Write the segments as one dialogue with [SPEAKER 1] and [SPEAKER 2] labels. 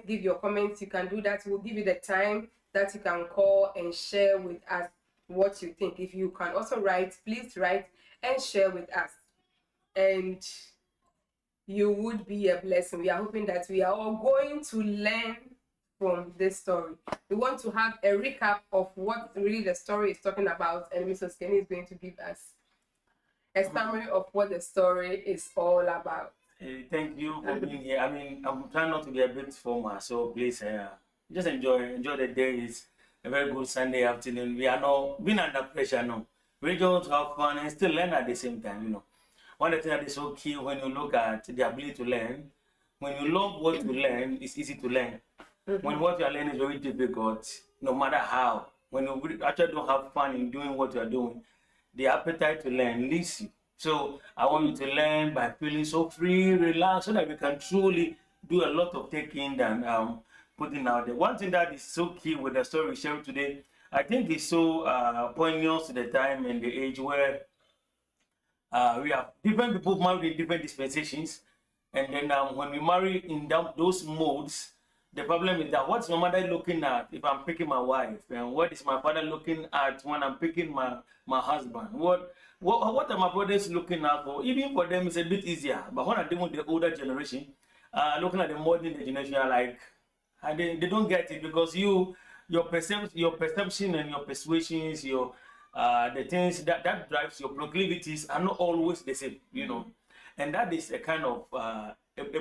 [SPEAKER 1] give your comments, you can do that. We'll give you the time that you can call and share with us what you think. If you can also write, please write and share with us. And you would be a blessing. We are hoping that we are all going to learn from this story. We want to have a recap of what really the story is talking about, and Mrs. Kenny is going to give us a summary of what the story is all about.
[SPEAKER 2] Thank you for being here. I mean, I'm trying not to be a bit formal, so please just enjoy the day. It's a very good Sunday afternoon. We are not being under pressure now. We just want to have fun and still learn at the same time, you know. One of the things that is so key when you look at the ability to learn, when you love what you learn, it's easy to learn. When what you are learning is very difficult, no matter how, when you actually don't have fun in doing what you are doing, the appetite to learn leaves you. So I want you to learn by feeling so free, relaxed, so that we can truly do a lot of taking and putting out there. One thing that is so key with the story we share today, I think is so poignant to the time and the age where we have different people married in different dispensations. And then when we marry in those modes, the problem is that what's my mother looking at if I'm picking my wife? And what is my father looking at when I'm picking my husband? What are my brothers looking at for? Even for them, it's a bit easier. But when I deal with the older generation, looking at the modern generation, like, they don't get it because your perception and your persuasions, the things that drives your proclivities are not always the same, you know. And that is a kind of a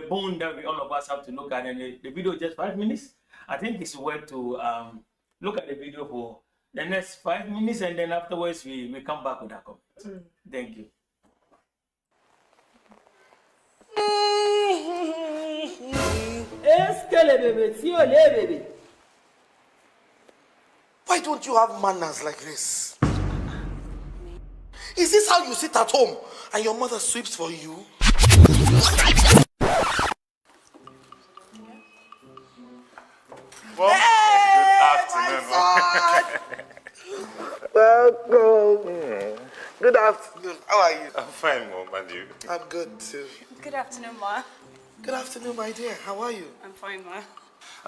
[SPEAKER 2] bone that we all of us have to look at. And the video is just 5 minutes. I think it's worth to look at the video for the next 5 minutes, and then afterwards we come back with our comment. Thank you.
[SPEAKER 3] Why don't you have manners like this? Is this how you sit at home and your mother sweeps for you?
[SPEAKER 4] Well,
[SPEAKER 3] hey, welcome. Good afternoon. How are you?
[SPEAKER 4] I'm fine, Mom, and you?
[SPEAKER 3] I'm good too.
[SPEAKER 5] Good afternoon, Ma.
[SPEAKER 3] Good afternoon, my dear. How are you?
[SPEAKER 5] I'm fine, Ma.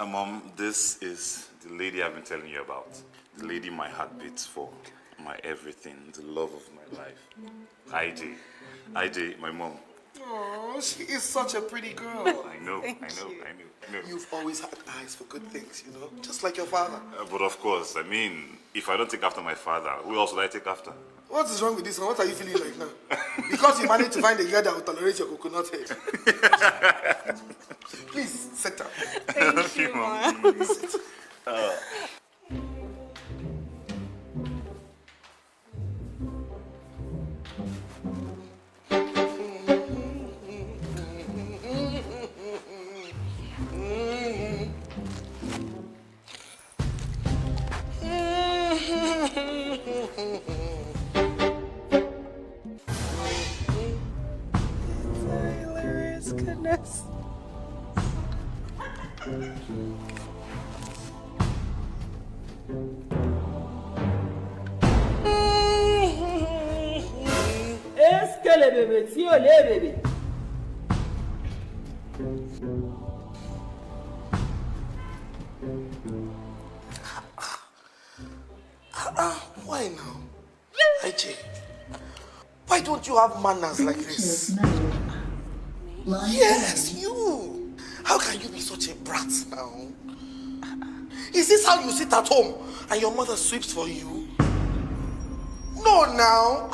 [SPEAKER 4] Mom, this is the lady I've been telling you about. The lady my heart beats for. My everything, the love of my life. AJ. AJ, my mom.
[SPEAKER 3] Oh, she is such a pretty girl.
[SPEAKER 4] I know.
[SPEAKER 3] You've always had eyes for good things, you know, just like your father.
[SPEAKER 4] But of course, I mean, if I don't take after my father, who else would I take after?
[SPEAKER 3] What is wrong with this one? What are you feeling like now? Because you managed to find a girl that will tolerate your coconut head. Please, sit down.
[SPEAKER 5] Thank you, Ma.
[SPEAKER 3] Sit.
[SPEAKER 5] Hilarious, goodness.
[SPEAKER 6] Baby.
[SPEAKER 3] Why now? AJ, why don't you have manners like this? Yes, you. How can you be such a brat now? Is this how you sit at home and your mother sweeps for you? No, now.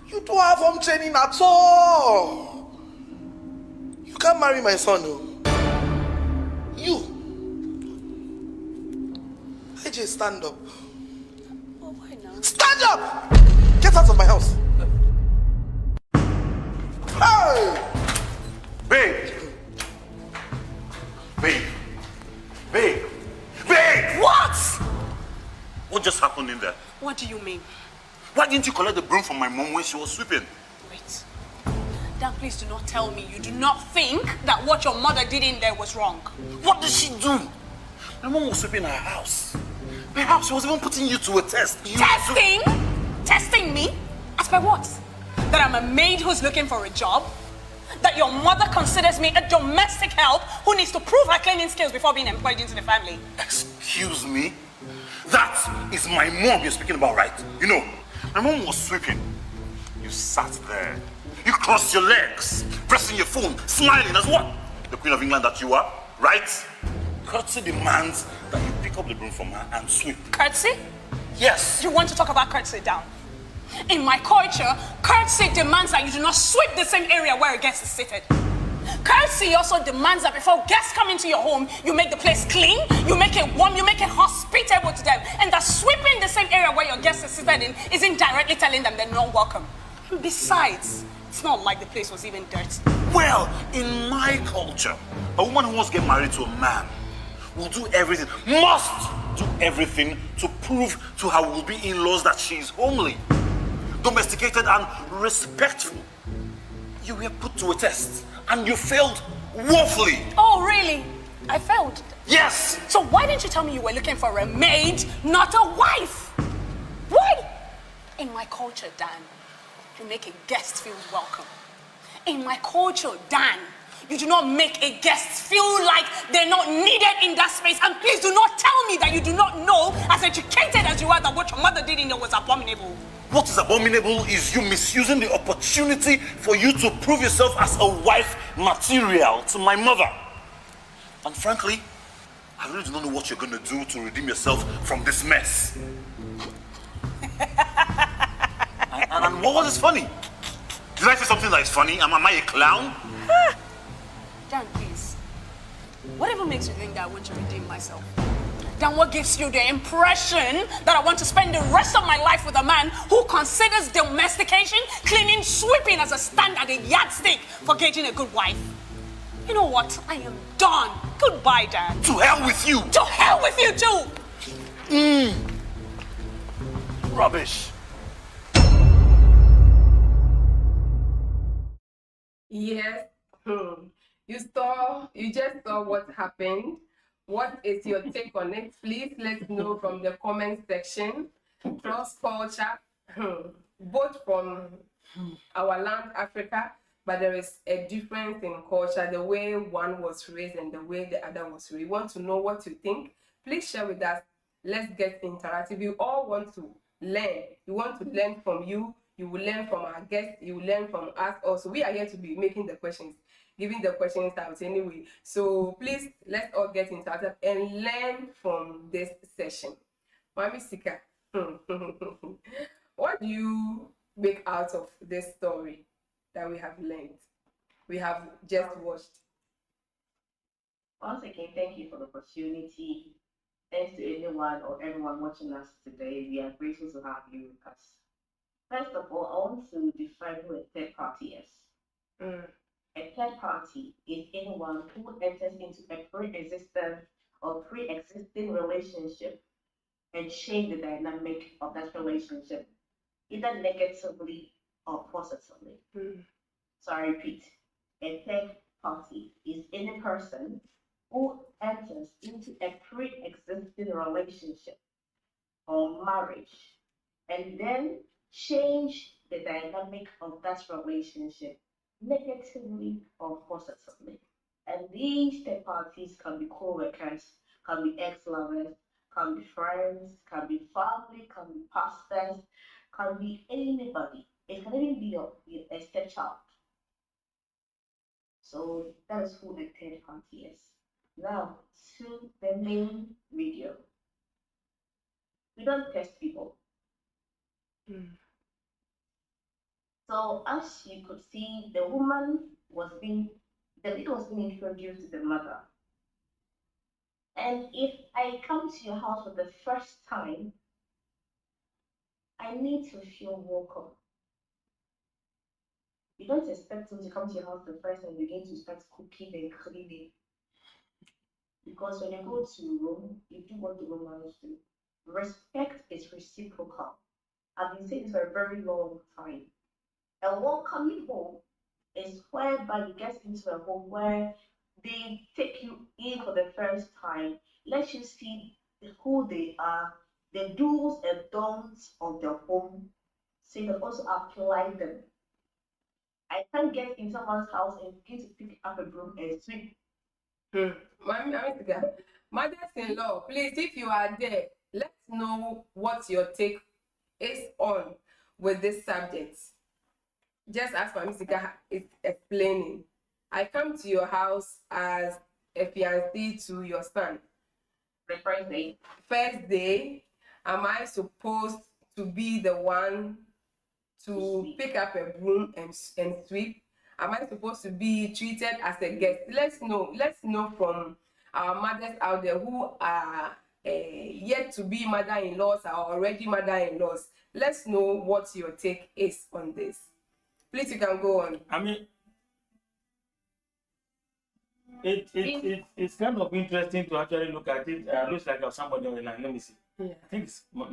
[SPEAKER 3] You don't have home training at all. You can't marry my son, no. You. AJ, stand up.
[SPEAKER 5] Oh, why now?
[SPEAKER 3] Stand up! Get out of my house. Hey!
[SPEAKER 4] Babe! Babe! Babe! Babe!
[SPEAKER 5] What?
[SPEAKER 4] What just happened in there?
[SPEAKER 5] What do you mean?
[SPEAKER 4] Why didn't you collect the broom from my mom when she was sweeping?
[SPEAKER 5] Wait. Dad, please do not tell me you do not think that what your mother did in there was wrong.
[SPEAKER 4] What did she do? My mom was sweeping her house. Perhaps she was even putting you to a test.
[SPEAKER 5] Testing? Testing me? As by what? That I'm a maid who's looking for a job? that your mother considers me a domestic help who needs to prove her cleaning skills before being employed into the family.
[SPEAKER 3] Excuse me? That is my mom you're speaking about, right? You know, my mom was sweeping. You sat there. You crossed your legs, pressing your phone, smiling as what? The Queen of England that you are, right? Courtesy demands that you pick up the broom from her and sweep.
[SPEAKER 5] Courtesy?
[SPEAKER 3] Yes.
[SPEAKER 5] You want to talk about courtesy down? In my culture, courtesy demands that you do not sweep the same area where a guest is seated. Courtesy also demands that before guests come into your home, you make the place clean, you make it warm, you make it hospitable to them, and that sweeping the same area where your guest is seated in is indirectly telling them they're not welcome. Besides, it's not like the place was even dirty.
[SPEAKER 3] Well, in my culture, a woman who wants to get married to a man will do everything, must do everything to prove to her will-be in-laws that she is homely, domesticated, and respectful. You were put to a test, and you failed woefully.
[SPEAKER 5] Oh, really? I failed.
[SPEAKER 3] Yes!
[SPEAKER 5] So why didn't you tell me you were looking for a maid, not a wife? Why? In my culture, Dan, you make a guest feel welcome. In my culture, Dan, you do not make a guest feel like they're not needed in that space. And please do not tell me that you do not know, as educated as you are, that what your mother did in there was abominable.
[SPEAKER 3] What is abominable is you misusing the opportunity for you to prove yourself as a wife material to my mother. And frankly, I really do not know what you're going to do to redeem yourself from this mess. and what was funny? Did I say something that is funny? Am I a clown?
[SPEAKER 5] Dan, please. Whatever makes you think that I want to redeem myself? Then what gives you the impression that I want to spend the rest of my life with a man who considers domestication, cleaning, sweeping as a standard, a yardstick for gauging a good wife? You know what? I am done. Goodbye, Dan.
[SPEAKER 3] To hell with you.
[SPEAKER 5] To hell with you too.
[SPEAKER 3] Rubbish.
[SPEAKER 1] Yes. You just saw what happened. What is your take on it? Please let's know from the comment section. Cross culture, both from our land, Africa, but there is a difference in culture, the way one was raised and the way the other was raised. We want to know what you think. Please share with us. Let's get interactive. We all want to learn. We want to learn from you. You will learn from our guests. You will learn from us also. We are here to be making the questions, giving the questions out anyway. So please, let's all get interactive and learn from this session. Mami Sika, what do you make out of this story that we have learned? We have just watched.
[SPEAKER 6] Once again, thank you for the opportunity. Thanks to anyone or everyone watching us today. We are grateful to have you with us. First of all, I want to define who a third party is. A third party is anyone who enters into a pre-existing relationship and change the dynamic of that relationship, either negatively or positively. So I repeat, a third party is any person who enters into a pre-existing relationship or marriage and then change the dynamic of that relationship negatively or positively. And these third parties can be co-workers, can be ex-lovers, can be friends, can be family, can be pastors, can be anybody. It can even be a stepchild. So that is who the third party is. Now to the main video. We don't test people. So as you could see, the lady was being introduced to the mother. And if I come to your house for the first time, I need to feel welcome. You don't expect them to come to your house the first time and begin to start cooking and cleaning. Because when you go to Rome, you do what the Romans do. Respect is reciprocal. I've been saying this for a very long time. A welcoming home is whereby you get into a home where they take you in for the first time, let you see who they are, the do's and don'ts of their home, so you can also apply them I can't get in someone's house and begin to pick up a broom and sweep.
[SPEAKER 1] Mothers-in-law, please, if you are there, let's know what your take is on with this subject. Just as Mamisika is explaining, I come to your house as a fiancé to your son.
[SPEAKER 6] The first day.
[SPEAKER 1] First day, am I supposed to be the one to pick up a broom and sweep? Am I supposed to be treated as a guest? Let's know from our mothers out there who are yet to be mother-in-laws or already mother-in-laws. Let's know what your take is on this. Please, you can go on.
[SPEAKER 2] I mean, it's kind of interesting to actually look at it. Looks like there's somebody on the line. Let me see.
[SPEAKER 1] Yeah.
[SPEAKER 2] I think it's no.
[SPEAKER 1] So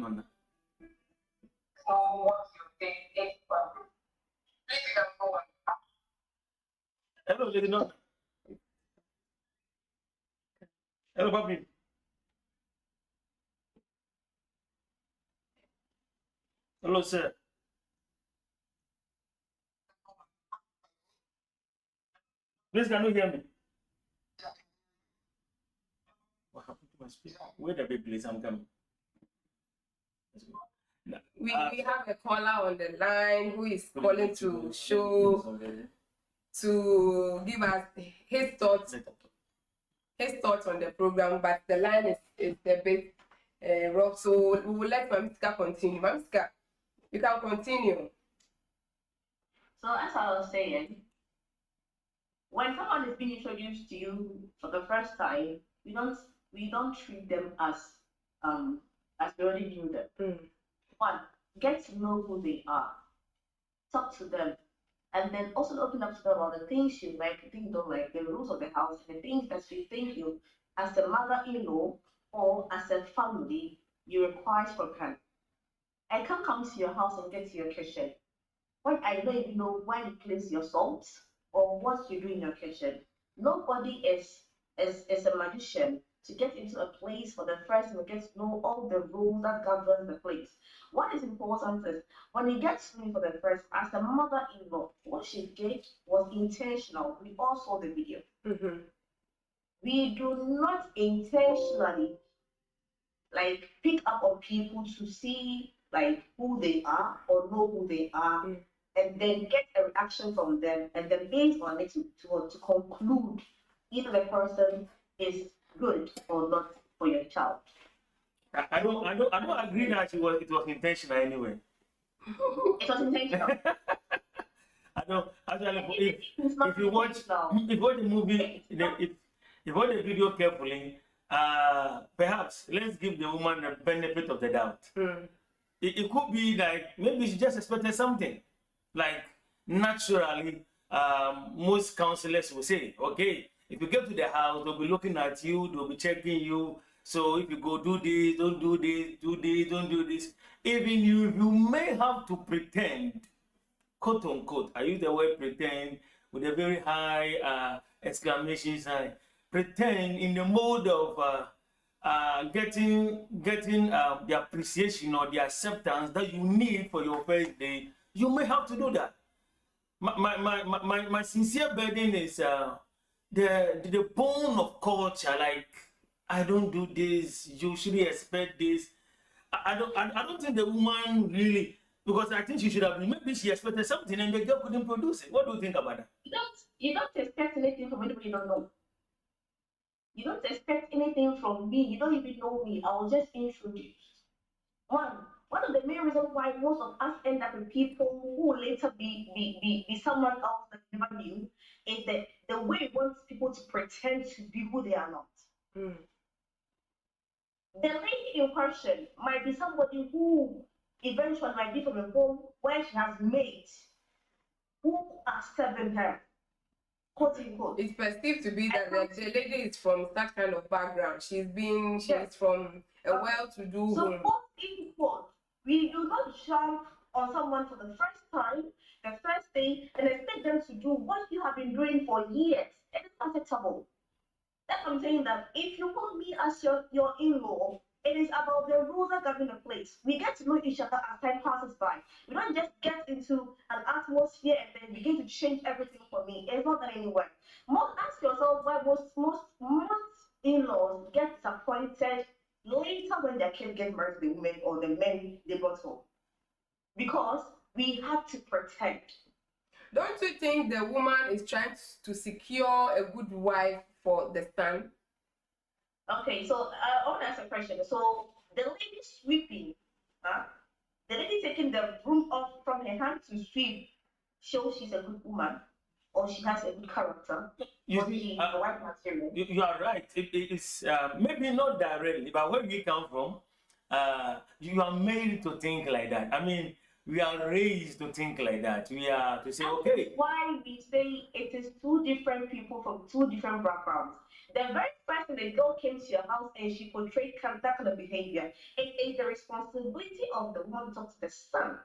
[SPEAKER 1] what your take is on this? Please, you can go on.
[SPEAKER 2] Hello, lady. No. Hello, Papi. Hello, sir. Please, can you hear me? What happened to my speaker? Where the big place I'm coming?
[SPEAKER 1] We have a caller on the line who is calling to show, to give us his thoughts on the program, but the line is a bit rough, so we will let Mamisika continue. Mamisika, you can continue.
[SPEAKER 6] So as I was saying, when someone is being introduced to you for the first time, we don't treat them as we already knew them. One, get to know who they are, talk to them, and then also open up to them about the things you like, the things you don't like, the rules of the house, the things that you think you, as a mother-in-law or as a family, you require from her. I can't come to your house and get to your kitchen when I don't even know where you place your salt or what you do in your kitchen. Nobody is a magician to get into a place for the first time, get to know all the rules that govern the place. What is important is when you get to me for the first, as a mother-in-law, what she did was intentional. We all saw the video. We do not intentionally like pick up on people to see like who they are or know who they are, and then get a reaction from them, and then based on it to conclude either the person is good or not for your child.
[SPEAKER 2] I don't agree that it was intentional anyway.
[SPEAKER 6] It was intentional.
[SPEAKER 2] I don't actually. If you watch the movie, if you watch the video carefully, perhaps let's give the woman the benefit of the doubt. It could be like maybe she just expected something. Like naturally, most counselors will say, okay, if you get to the house, they'll be looking at you, they'll be checking you. So if you go do this, don't do this, do this, don't do this. Even you may have to pretend, quote unquote, I use the word pretend with a very high exclamation sign. Pretend in the mode of getting the appreciation or the acceptance that you need for your first day. You may have to do that. My sincere burden is the bone of culture. Like, I don't do this. You shouldn't expect this. I don't think the woman really, because I think she should have. Maybe she expected something and the girl couldn't produce it. What do you think about that?
[SPEAKER 6] You don't expect anything from anybody you don't know. You don't expect anything from me. You don't even know me. I was just introduced. One of the main reasons why most of us end up with people who will later be someone else that you never knew is that the way we want people to pretend to be who they are not. The lady in question might be somebody who eventually might be from a home where she has mates who are serving her. Quote unquote.
[SPEAKER 1] It's perceived to be that the lady is from that kind of background. She's from a well-to-do home.
[SPEAKER 6] So quote unquote, we do not jump on someone for the first time, the first day, and expect them to do what you have been doing for years. It is acceptable. That's what I'm saying, that if you want me as your in-law, It is about the rules that govern the place. We get to know each other as time passes by. We don't just get into an atmosphere and then begin to change everything for me. It's not going anywhere. Ask yourself why most in-laws get disappointed later when their kid gets married to the women or the men they brought home. Because we have to protect.
[SPEAKER 1] Don't you think the woman is trying to secure a good wife for the son?
[SPEAKER 6] Okay, so I want to ask a question. So the lady sweeping, the lady taking the broom off from her hand to sweep shows she's a good woman or she has a good character.
[SPEAKER 2] You see, you are right. It's maybe not directly, but where we come from, you are made to think like that. I mean, we are raised to think like that. We are to say, okay.
[SPEAKER 6] Why we say it is two different people from two different backgrounds. The very first time the girl came to your house and she portrayed that kind of behavior, it is the responsibility of the woman to talk to the son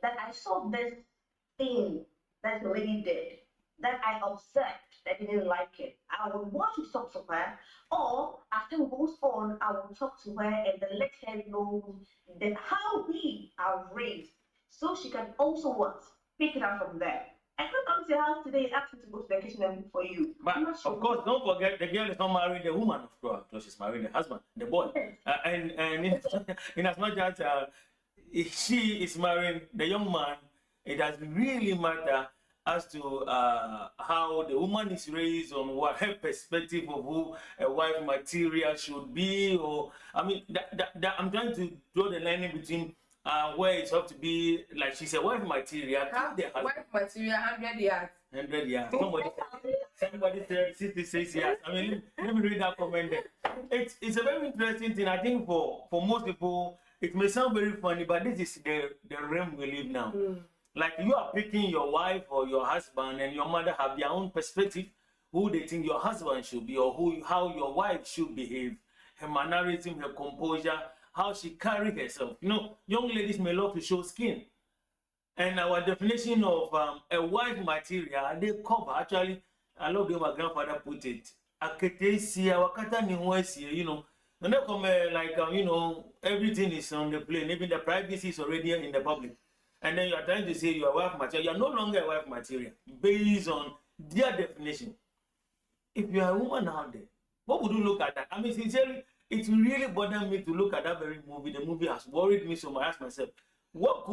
[SPEAKER 6] that I saw this thing that the lady did, that I observed, that I didn't like it. I would want to talk to her, or as time goes on, I will talk to her and then let her know that how we are raised, so she can also what pick it up from there. I could come to your house today asking to go to vacation and for you.
[SPEAKER 2] But of course, don't forget the girl is not marrying the woman, of course. So she's marrying the husband, the boy. And in as much as if she is marrying the young man, it does really matter as to how the woman is raised, on what her perspective of who a wife material should be. Or I mean, I'm trying to draw the line in between. Where it's up to be like she's a wife material.
[SPEAKER 1] Wife material, 100 yards.
[SPEAKER 2] 100 yards. Somebody said 66 years. I mean, let me read that comment there. It's a very interesting thing. I think for most people, it may sound very funny, but this is the realm we live now. Like you are picking your wife or your husband, and your mother have their own perspective, who they think your husband should be, or how your wife should behave, her mannerism, her composure, how she carry herself. You know, young ladies may love to show skin. And our definition of a wife material, they cover, actually, I love the way my grandfather put it. You know, when they come like, you know, everything is on the plane, even the privacy is already in the public. And then you are trying to say you are wife material. You are no longer a wife material based on their definition. If you are a woman out there, what would you look at that? I mean, sincerely, it really bothered me to look at that very movie. The movie has worried me so much. I asked myself, what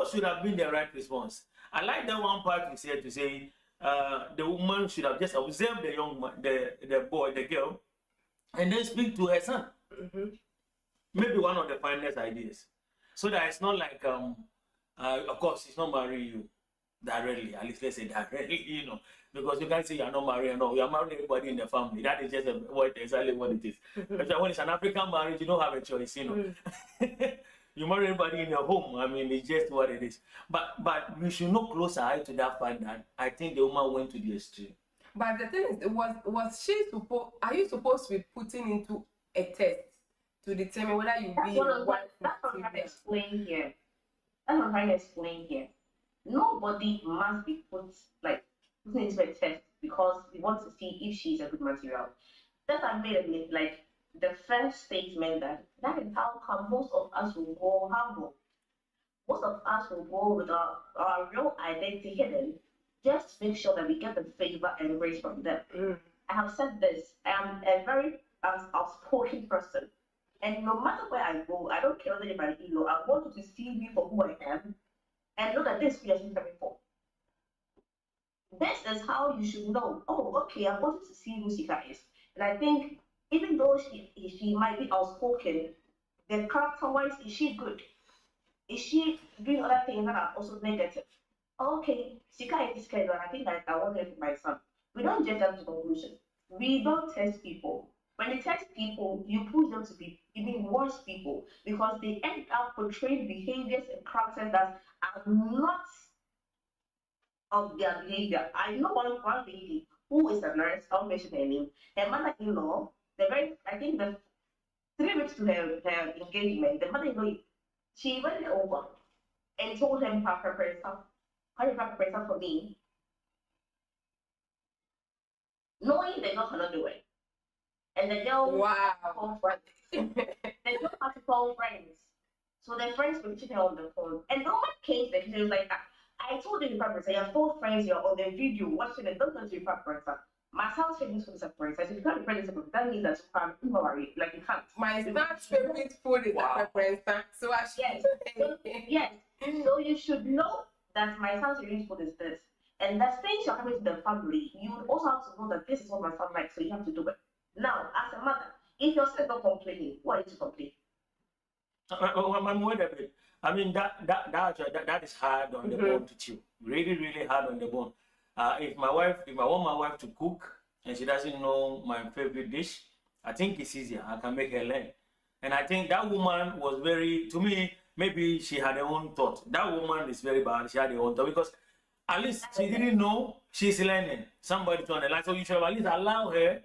[SPEAKER 2] should have been the right response? I like that one part you said to say the woman should have just observed the young man, the boy, the girl, and then speak to her son. Maybe one of the finest ideas. So that it's not like, of course, he's not marrying you directly, at least let's say directly, you know, because you can't say you're not marrying, no, you're marrying everybody in the family. That is just exactly what it is. But when it's an African marriage, you don't have a choice, you know. You marry everybody in your home. I mean, it's just what it is. But we should not close our eye to that fact that I think the woman went to the extreme.
[SPEAKER 1] But the thing is, was she supposed? Are you supposed to be putting into a test to determine whether you be a wife?
[SPEAKER 6] That's what I'm trying to explain here. Nobody must be put into a test because we want to see if she's a good material. That I made it like the first statement that is how come most of us will go humble. Most of us will go with our real identity hidden, just to make sure that we get the favor and grace from them. I have said this, I am a very outspoken person. And no matter where I go, I don't care whether you're my ego, I want you to see me for who I am and look at this we are coming for. This is how you should know, oh, okay, I wanted to see who Sika is. And I think even though she might be outspoken, the character-wise, is she good? Is she doing other things that are also negative? Okay, Sika is scared, and I think that I want her for my son. We don't just jump to conclusions. We don't test people. When you test people, you push them to be even worse people because they end up portraying behaviors and characters that are not of their behavior. I know one lady who is a nurse, I'll mention her name. Her mother-in-law, I think the 3 weeks to her engagement, the mother-in-law, she went over and told him, Papa, how you prepare stuff for me, knowing the girl cannot do it. And the girl,
[SPEAKER 1] wow.
[SPEAKER 6] the girl had call friends. So their friends will check on the phone. And no one came to the kitchen. It was like, I told you in preference, I have told friends you're on the video watching it, don't go to your preference. My son's favorite food is separate. I said, you can't be friends separate. That means that you can't, like you can't.
[SPEAKER 1] My son's favorite food is a preference. So I should.
[SPEAKER 6] Yes. So you should know that my son's favorite food is this. And that since you're coming to the family, you would also have to know that this is what my son likes, so you have to do it. Now, as a mother, if your son is not complaining, why are you to complain?
[SPEAKER 2] I'm worried a bit. I mean, that is hard on the bone to chew. Really, really hard on the bone. If I want my wife to cook and she doesn't know my favorite dish, I think it's easier. I can make her learn. And I think that woman was very, to me, maybe she had her own thought. That woman is very bad. She had her own thought because at least she didn't know she's learning. Somebody to underline. So you should at least allow her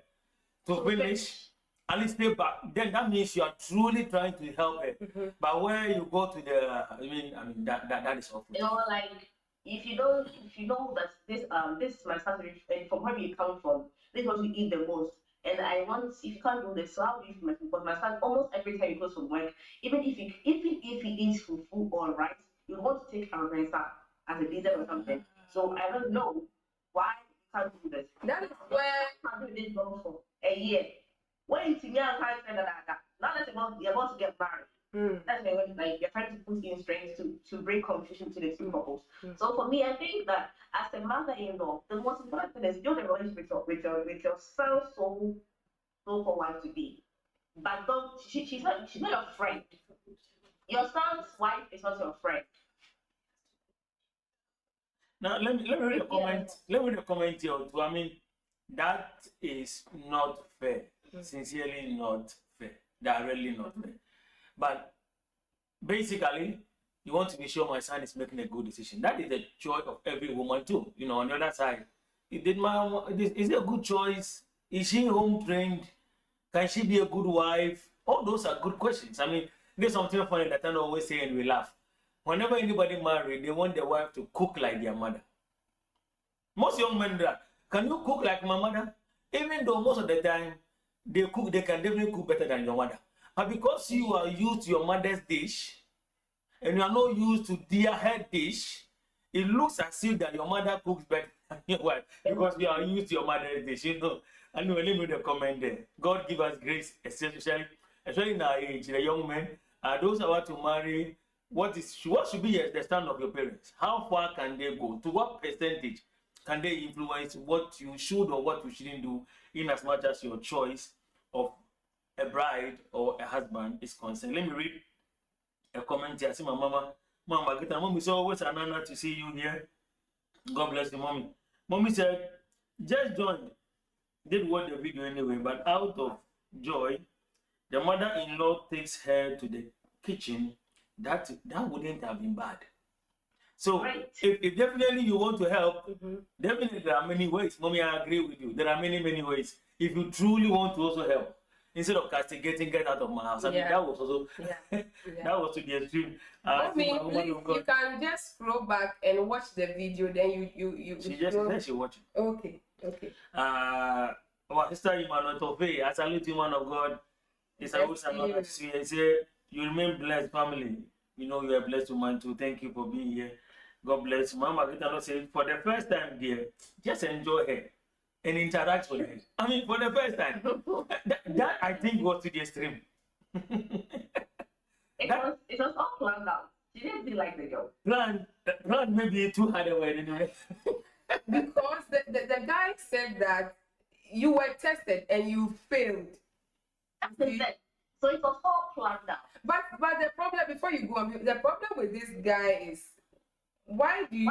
[SPEAKER 2] to finish. At least stay back. Then that means you are truly trying to help her. But where you go to the, I mean that is awful.
[SPEAKER 6] You know, like if you know that this is my son's and from where you come from, this is what you eat the most. And I want, if you can't do this, so how do you feel? Because my son almost every time he goes from work, even if he eats fufu or rice, you want to take our son as a dessert or something. So I don't know why you can't do this.
[SPEAKER 1] That is where
[SPEAKER 6] I can't do this for a year. When you see me, I'm trying to say that now that you're about to get married, that's when like you're trying to put in strength to bring confusion to the two couples. So for me, I think that as a mother-in-law, the most important thing is build a relationship with your son's so-called wife to be. But don't she's not your friend. Your son's wife is not your friend.
[SPEAKER 2] Now let me read a comment. Let me read a comment here too. I mean, that is not fair. Sincerely not fair. That really not fair. But basically, you want to be sure my son is making a good decision. That is the choice of every woman too. You know, on the other side, is it a good choice? Is she home trained? Can she be a good wife? All those are good questions. I mean, there's something funny that I always say and we laugh. Whenever anybody married, they want their wife to cook like their mother. Most young men do that. Can you cook like my mother? Even though most of the time they cook, they can definitely cook better than your mother. But because you are used to your mother's dish and you are not used to their head dish, it looks as if that your mother cooks better than your wife because you are used to your mother's dish. You know, and let me read the comment there. God give us grace, especially in our age, the young men, those who are about to marry. What should be the stand of your parents? How far can they go? To what percentage can they influence what you should or what you shouldn't do in as much as your choice of a bride or a husband is concerned? Let me read a comment here. I see my mama. Mama, get a mommy. So always an honor to see you here. God bless you, mommy. Mommy said, just joined. Did watch the video anyway, but out of joy, the mother-in-law takes her to the kitchen. That wouldn't have been bad. So if definitely you want to help, definitely there are many ways. Mommy, I agree with you. There are many ways. If you truly want to also help, instead of castigating, get out of my house. I mean, that was also that was to the extreme.
[SPEAKER 1] Mommy, please, you can just scroll back and watch the video. Then you.
[SPEAKER 2] She just said she watch it.
[SPEAKER 1] Okay.
[SPEAKER 2] Our sister Emmanuel Tofe, I salute you, man of God. It's always an honor to see you. I say you remain blessed, family. You know you are blessed woman too. Thank you for being here. God bless you. Mama Gitano said for the first time, dear, just enjoy her and interact with her. I mean, for the first time. that I think was to the extreme.
[SPEAKER 6] It was all planned out. She didn't feel like the girl.
[SPEAKER 2] Plan maybe too hard a way anyway.
[SPEAKER 1] Because the guy said that you were tested and you failed.
[SPEAKER 6] That's it. So it was all planned out.
[SPEAKER 1] But the problem, before you go on, the problem with this guy is why do you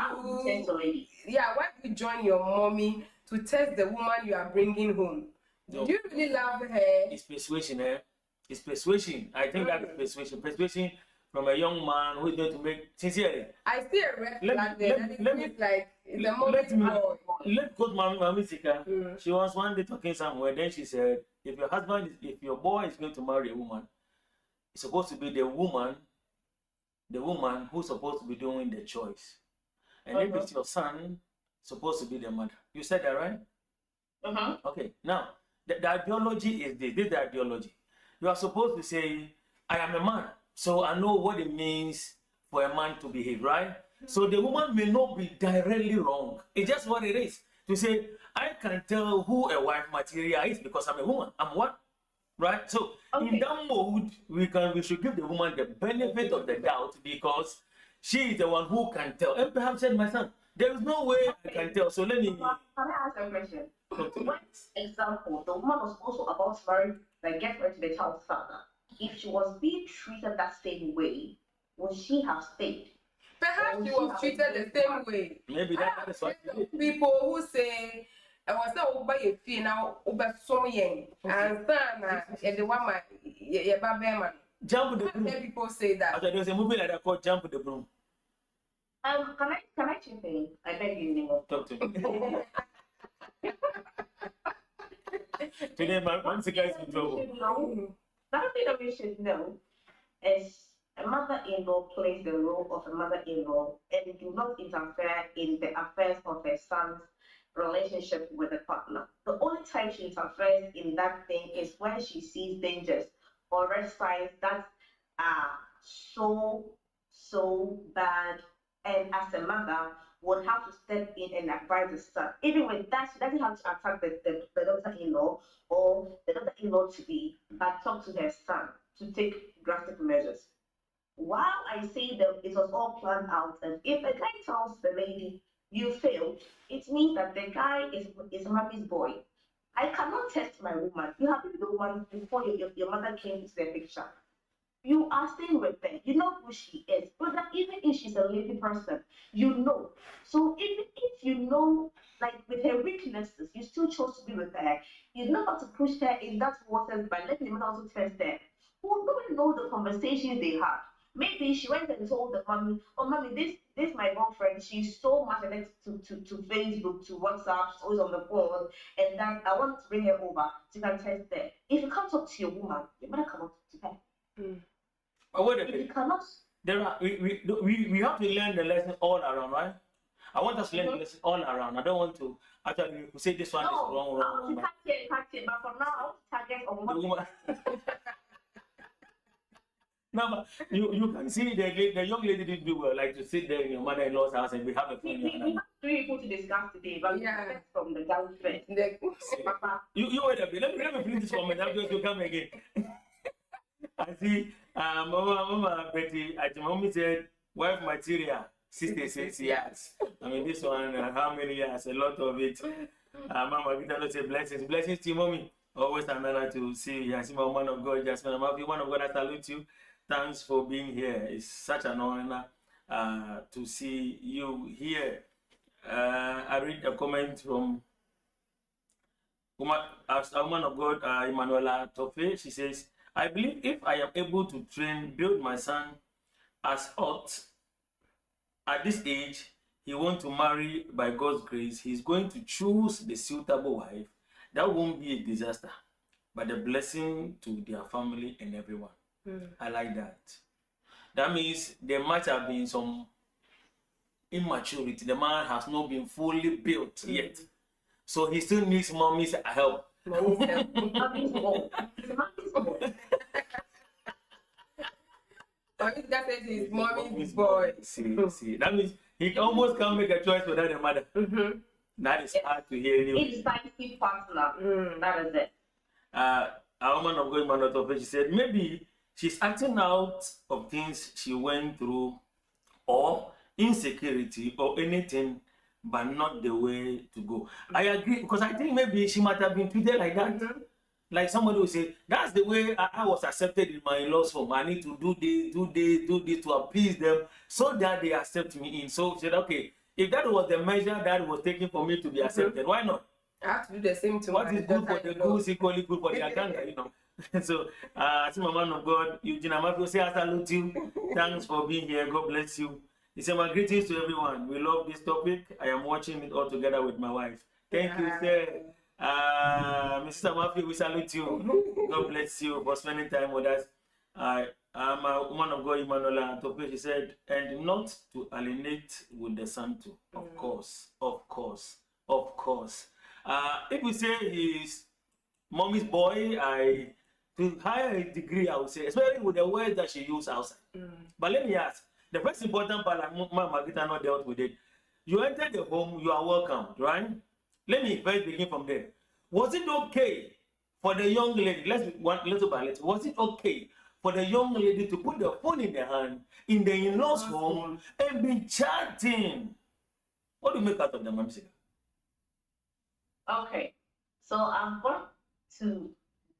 [SPEAKER 1] join your mommy to test the woman you are bringing home? No. Do you really love her?
[SPEAKER 2] It's persuasion, It's persuasion. I think that is persuasion. Persuasion from a young man who is going to make sincerely.
[SPEAKER 1] I see a red flag there.
[SPEAKER 2] Let's go to Mama Sika. She was one day talking somewhere. Then she said, if your boy is going to marry a woman, it's supposed to be the woman who's supposed to be doing the choice. And if it's your son, it's supposed to be the mother. You said that, right? Okay. Now, the ideology is this. This is the ideology. You are supposed to say, I am a man, so I know what it means for a man to behave, right? So the woman may not be directly wrong. It's just what it is. To say, I can tell who a wife material is because I'm a woman. I'm what? Right? So in that mode, we should give the woman the benefit of the doubt because she is the one who can tell. And perhaps said, my son, there is no way I can tell. So let me.
[SPEAKER 6] Can I ask a question? When, example, the woman was also about to marry, like get married to the child's father. If she was being treated that same way, would she have stayed?
[SPEAKER 1] Perhaps she was treated the same way.
[SPEAKER 2] Maybe that is what
[SPEAKER 1] people who say, I was not over a fee now, over some young, and son, the woman, yeah, man.
[SPEAKER 2] Jump with the broom.
[SPEAKER 1] People say that.
[SPEAKER 2] There's a movie like that called Jump with the Broom.
[SPEAKER 6] Can I chip in? I beg you, Nemo.
[SPEAKER 2] Talk to me. Today, my guy is in trouble.
[SPEAKER 6] Another thing that we should know is a mother-in-law plays the role of a mother-in-law and do not interfere in the affairs of her son's relationship with the partner. The only time she interferes in that thing is when she sees dangers or red signs that are so bad, and as a mother would have to step in and advise the son. Even with that, she doesn't have to attack the daughter-in-law or the daughter-in-law to be, but talk to her son to take drastic measures. While I say that it was all planned out, and if a guy tells the lady, you failed, it means that the guy is mommy's boy. I cannot test my woman. You have been the woman before your mother came into the picture. You are staying with her. You know who she is. But that even if she's a lady person, you know. So even if you know, like with her weaknesses, you still chose to be with her. You know how to push her in that waters by letting him also test her. Who don't know the conversations they had? Maybe she went and told the mommy, oh mommy, this my girlfriend, she's so much addicted to Facebook, to WhatsApp, she's always on the phone, and then I want to bring her over so you can test her. If you can't talk to your woman, you better come up to her.
[SPEAKER 2] But wait a
[SPEAKER 6] If you
[SPEAKER 2] minute.
[SPEAKER 6] cannot,
[SPEAKER 2] We have to learn the lesson all around, right? I want us to learn the lesson all around. I don't want to actually say this one is wrong.
[SPEAKER 6] you can't it, but for now, target on
[SPEAKER 2] The
[SPEAKER 6] what
[SPEAKER 2] woman. No, but you can see the young lady didn't do well, like to sit there in your mother-in-law's house and we have a
[SPEAKER 6] we
[SPEAKER 2] phone.
[SPEAKER 6] have three people to discuss today, but
[SPEAKER 1] Yeah.
[SPEAKER 6] let's from the guy first. Papa,
[SPEAKER 2] You wait a bit. Let me finish this comment. I'm going to come again. I see. Mama Betty, mommy said, wife material, 66 years. I mean, this one, how many years? A lot of it. Mama Vita say blessings. Blessings to you, mommy. Always an honor to see you. I see my woman of God, Jasmine. I'm happy. One of God, I salute you. Thanks for being here. It's such an honor to see you here. I read a comment from a woman of God, Emanuela Tofe. She says, I believe if I am able to build my son as ought, at this age, he wants to marry by God's grace, he's going to choose the suitable wife. That won't be a disaster, but a blessing to their family and everyone. I like that. That means there might have been some immaturity. The man has not been fully built yet. So he still needs mommy's help.
[SPEAKER 6] mommy's boy. Mommy's boy.
[SPEAKER 1] That says he's mommy's boy.
[SPEAKER 2] See. That means he almost can't make a choice without a mother. That is hard to hear anyway.
[SPEAKER 6] Indecisive partner. That is it.
[SPEAKER 2] A woman of God, Manotofe, she said, maybe she's acting out of things she went through or insecurity or anything, but not the way to go. I agree, because I think maybe she might have been treated like that. Like somebody will say, that's the way I was accepted in my in-laws home. I need to do this to appease them so that they accept me in. So she said, okay, if that was the measure that was taken for me to be accepted, why not?
[SPEAKER 1] I have to do the same to
[SPEAKER 2] What is good for the goose equally good for the aganga, you know. So, I see my man of God, Eugene Amafio, say I salute you. Thanks for being here. God bless you. He said, my greetings to everyone. We love this topic. I am watching it all together with my wife. Thank you, sir. Mr. Amafio, we salute you. God bless you for spending time with us. I'm a woman of God, Emanuela Tope. She said, and not to alienate with the son too. Of course. If we say he's mommy's boy, I to higher degree, I would say, especially with the words that she used outside. But let me ask, the first important part, like Margarita not dealt with it. You entered the home, you are welcome, right? Let me first begin from there. Was it okay for the young lady, let's be one little by little, was it okay for the young lady to put the phone in the hand in the in-laws' home and be chatting? What do you make out of the Mamsika?
[SPEAKER 6] Okay, so I'm going to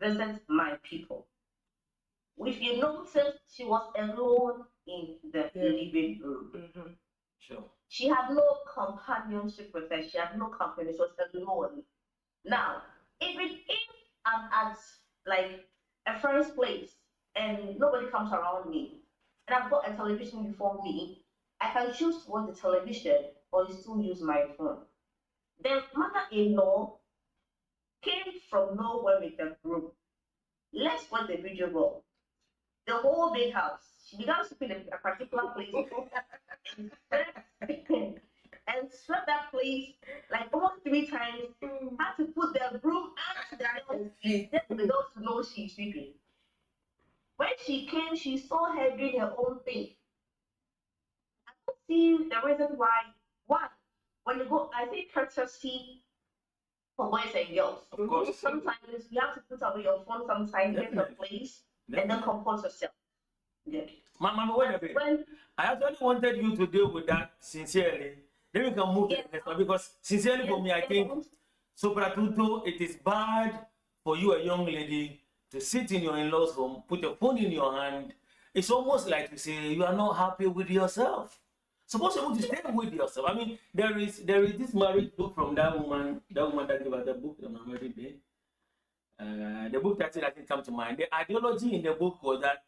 [SPEAKER 6] visit my people. If you notice, she was alone in the living room.
[SPEAKER 2] Sure.
[SPEAKER 6] She had no companionship with her. She had no company. She was alone. Now, even if I'm at like a friend's place and nobody comes around me, and I've got a television before me, I can choose to watch the television or still use my phone. The mother-in-law came from nowhere with the broom. Let's watch the video ball. The whole big house. She began sweeping a particular place and swept that place like almost 3 times. Had to put the broom out the house just for the dogs to know she's sweeping. When she came, she saw her doing her own thing. I don't see the reason why. One, when you go, I think courtesy for boys and girls.
[SPEAKER 2] Of course.
[SPEAKER 6] Sometimes you have to put away your phone sometimes, get your place, and then compose yourself. Good.
[SPEAKER 2] Mama, wait a bit. I actually wanted you to deal with that sincerely. Then we can move to the next one, because sincerely for me, I think, sopratuto, it is bad for you, a young lady, to sit in your in-laws' home, put your phone in your hand. It's almost like to say you are not happy with yourself. Suppose you want to stay with yourself. I mean, there is this marriage book from that woman that gave us the book on our marriage day. The book that didn't come to mind. The ideology in the book was that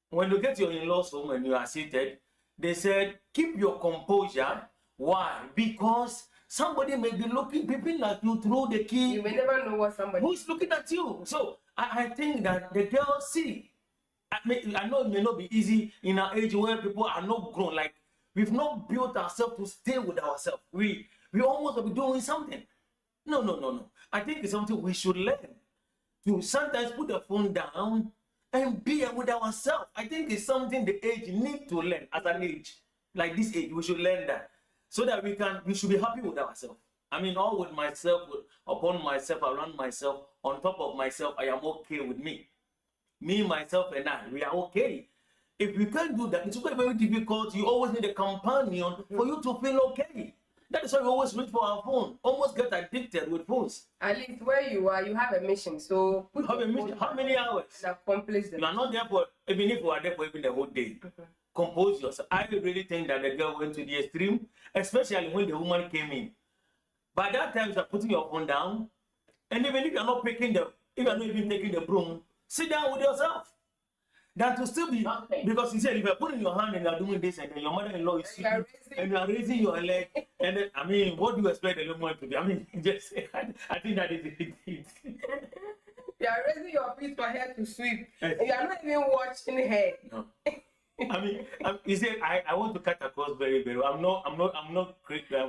[SPEAKER 2] when you get your in-laws home and you are seated, they said, keep your composure. Why? Because somebody may be looking, peeping at you through the key.
[SPEAKER 1] You may never know what somebody
[SPEAKER 2] who's looking at you. So I think that the girls see. I know it may not be easy in our age where people are not grown. Like, we've not built ourselves to stay with ourselves. We almost be doing something. No. I think it's something we should learn. To sometimes put the phone down and be with ourselves. I think it's something the age need to learn as an age. Like this age, we should learn that. So that we should be happy with ourselves. I mean, all with myself, upon myself, around myself, on top of myself, I am okay with me. Me, myself, and I, we are okay. If we can't do that, it's very, very difficult. You always need a companion for you to feel okay. That is why we always reach for our phone. Almost get addicted with phones.
[SPEAKER 1] At least where you are, you have a mission. So
[SPEAKER 2] put have a mission. How many hours?
[SPEAKER 1] Accomplish them.
[SPEAKER 2] You are not there for, even if you are there for even the whole day. Compose yourself. I really think that the girl went to the extreme, especially when the woman came in. By that time, you are putting your phone down, and even if you are not picking if you are not even taking the broom, sit down with yourself. That will still be, because he said, if you are putting your hand and you are doing this, and then your mother-in-law is sitting, and you are raising your leg, and then, I mean, what do you expect the woman to do? I mean, just, I think that is it.
[SPEAKER 1] You are raising your feet for her to sweep. You are not even watching her.
[SPEAKER 2] No. I mean, you see, I want to cut across very, very well. I'm not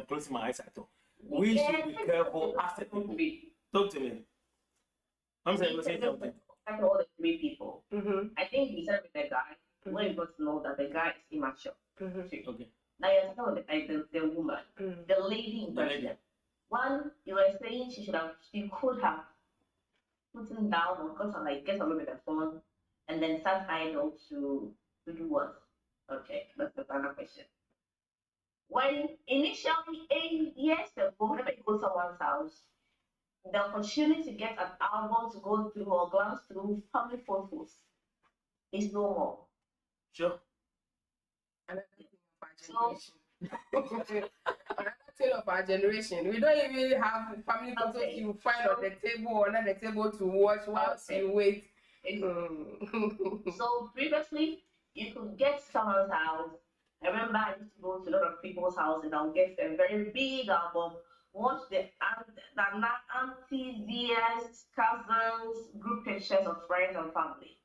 [SPEAKER 2] closing my eyes at all. We should be careful as a people. Talk to me. I'm saying, you're saying something.
[SPEAKER 6] After all the 3 people, I think we said with the guy, when you got to know that the guy is immature.
[SPEAKER 2] Okay.
[SPEAKER 6] Now you're talking about the woman, the lady in question. One, you were saying she could have put him down or got some, like, get away with the phone and then sat idle to do what? Okay, that's the final question. When initially 8 years ago, whenever you go to someone's house, the opportunity to get an album to go through or glance through family photos is no more.
[SPEAKER 2] Sure.
[SPEAKER 1] Another thing of our generation. We don't even have family photos you find on the table or on the table to watch whilst you wait.
[SPEAKER 6] So previously, you could get someone's house. I remember I used to go to a lot of people's houses. I'll get a very big album, watch the aunties, cousins, group pictures of friends and family.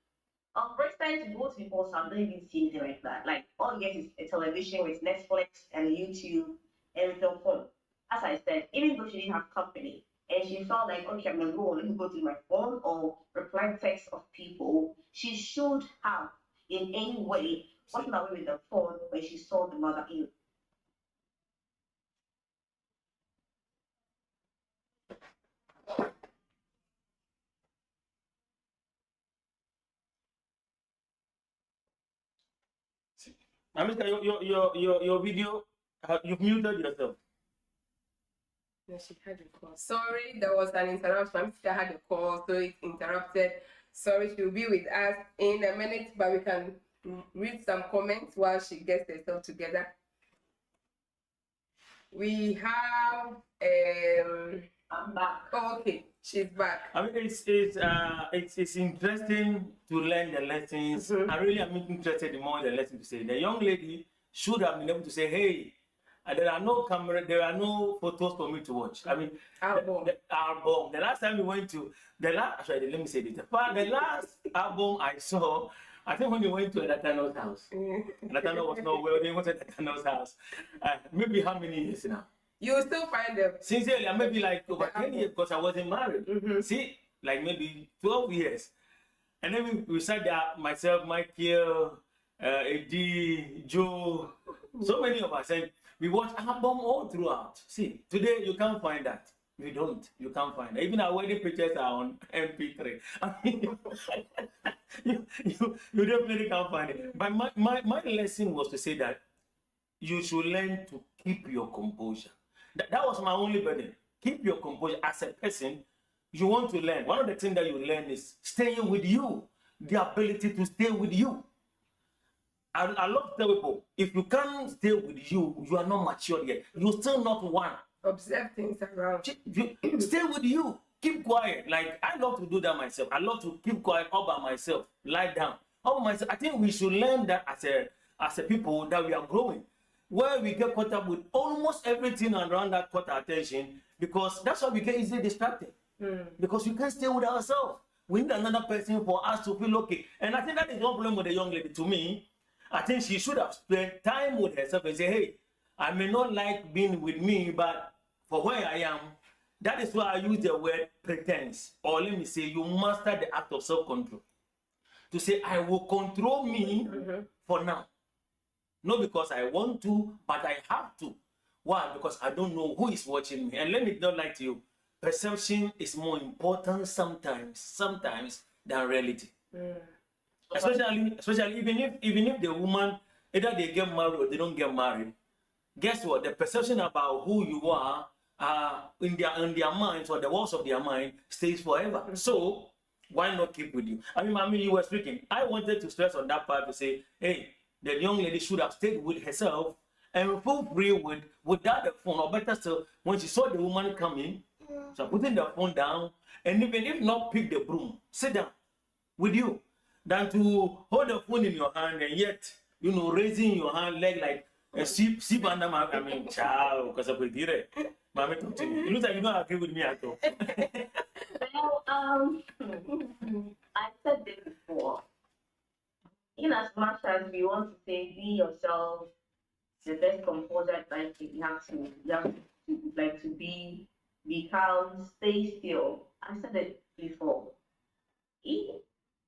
[SPEAKER 6] On first time to go to people's house, I don't even see anything like that. Like, all you get is a television with Netflix and YouTube and with your phone. As I said, even though she didn't have company, and she felt like, okay, I'm gonna go, let me go to my phone or reply text of people, she should have in any way gotten away with the phone when she saw the mother in.
[SPEAKER 2] Amiska, your video, you've muted yourself.
[SPEAKER 1] No, she had a call. Sorry, there was an interruption. She had a call, so it interrupted. Sorry, she'll be with us in a minute, but we can read some comments while she gets herself together. We have
[SPEAKER 6] I'm back.
[SPEAKER 1] oh, okay, she's back.
[SPEAKER 2] I mean, it's interesting to learn the lessons. I really am interested in more the lessons to say. The young lady should have been able to say, hey, there are no camera, there are no photos for me to watch. I mean,
[SPEAKER 1] Album.
[SPEAKER 2] the album. The last time we went to sorry, let me say this. The last album I saw, I think when we went to Natano's house. Natano was not well. They went to Natano's house. Maybe how many years now?
[SPEAKER 1] You will still find them.
[SPEAKER 2] Sincerely, maybe like over 10 years because I wasn't married. See, like maybe 12 years. And then we sat there, myself, Michael, Eddie, Joe, so many of us. And we watched album all throughout. See, today you can't find that. We don't. You can't find it. Even our wedding pictures are on MP3. I mean, you definitely can't find it. But my lesson was to say that you should learn to keep your composure. That was my only burden. Keep your composure. As a person, you want to learn. One of the things that you learn is staying with you. The ability to stay with you. I love to tell people, if you can't stay with you, you are not mature yet. You're still not one.
[SPEAKER 1] Observe things around.
[SPEAKER 2] Stay with you. Keep quiet. Like, I love to do that myself. I love to keep quiet all by myself. Lie down. All by myself. I think we should learn that as a people that we are growing. Where we get caught up with almost everything around that caught our attention, because that's why we get easily distracted. Because we can't stay with ourselves. We need another person for us to feel okay. And I think that is one problem with the young lady. To me, I think she should have spent time with herself and say, hey, I may not like being with me, but for where I am, that is why I use the word pretense. Or let me say, you master the act of self-control. To say, I will control me for now. Not because I want to, but I have to. Why? Because I don't know who is watching me. And let me not lie to you. Perception is more important sometimes than reality. Especially even if the woman, either they get married or they don't get married, guess what? The perception about who you are in their minds or the walls of their mind stays forever. So why not keep with you? I mean, you were speaking. I wanted to stress on that part to say, hey, the young lady should have stayed with herself and feel free without the phone, or better still, when she saw the woman coming, so putting the phone down, and even if not pick the broom, sit down with you, than to hold the phone in your hand and yet, raising your hand leg like a sheep under my, child, because of it. Mommy, talk to me. It looks like you don't agree with me at all.
[SPEAKER 6] Well, I said this before. In as much as we want to say be yourself, the best composure, like you have to like to be calm, stay still. I said it before.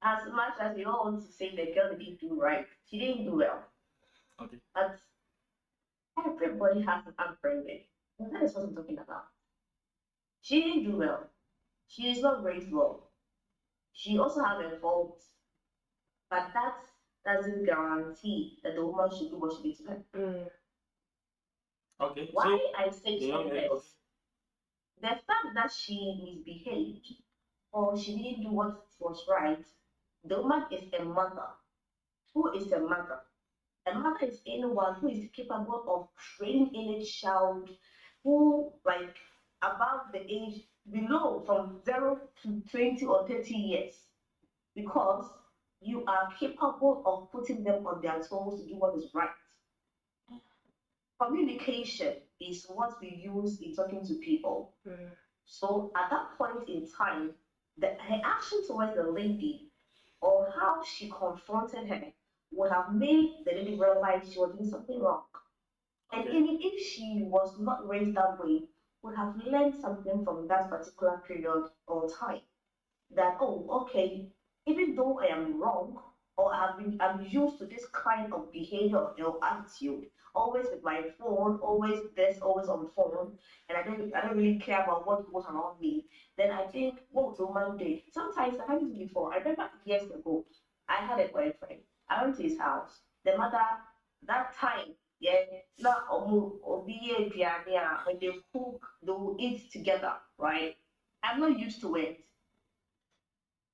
[SPEAKER 6] As much as we all want to say the girl didn't do right, she didn't do well.
[SPEAKER 2] Okay.
[SPEAKER 6] But everybody has an upbringing. And that is what I'm talking about. She didn't do well. She is not raised well. She also has a fault. But that doesn't guarantee that the woman should do what she did to her.
[SPEAKER 2] Okay.
[SPEAKER 6] Why
[SPEAKER 2] so,
[SPEAKER 6] I say so this, the fact that she misbehaved or she didn't do what was right, the woman is a mother. Who is a mother? A mother is anyone who is capable of training any child who, like, above the age below from 0 to 20 or 30 years, because you are capable of putting them on their toes to do what is right. Communication is what we use in talking to people. So at that point in time, her action towards the lady or how she confronted her would have made the lady realize she was doing something wrong. And even if she was not raised that way, would have learned something from that particular period or time. That, oh, okay, even though I am wrong, or I'm used to this kind of behavior or attitude, always with my phone, always this, always on phone, and I don't really care about what goes around me, then I think what would a woman do? Sometimes I had this before. I remember years ago, I had a boyfriend. I went to his house. The mother, that time, yeah, not when they cook, they will eat together, right? I'm not used to it.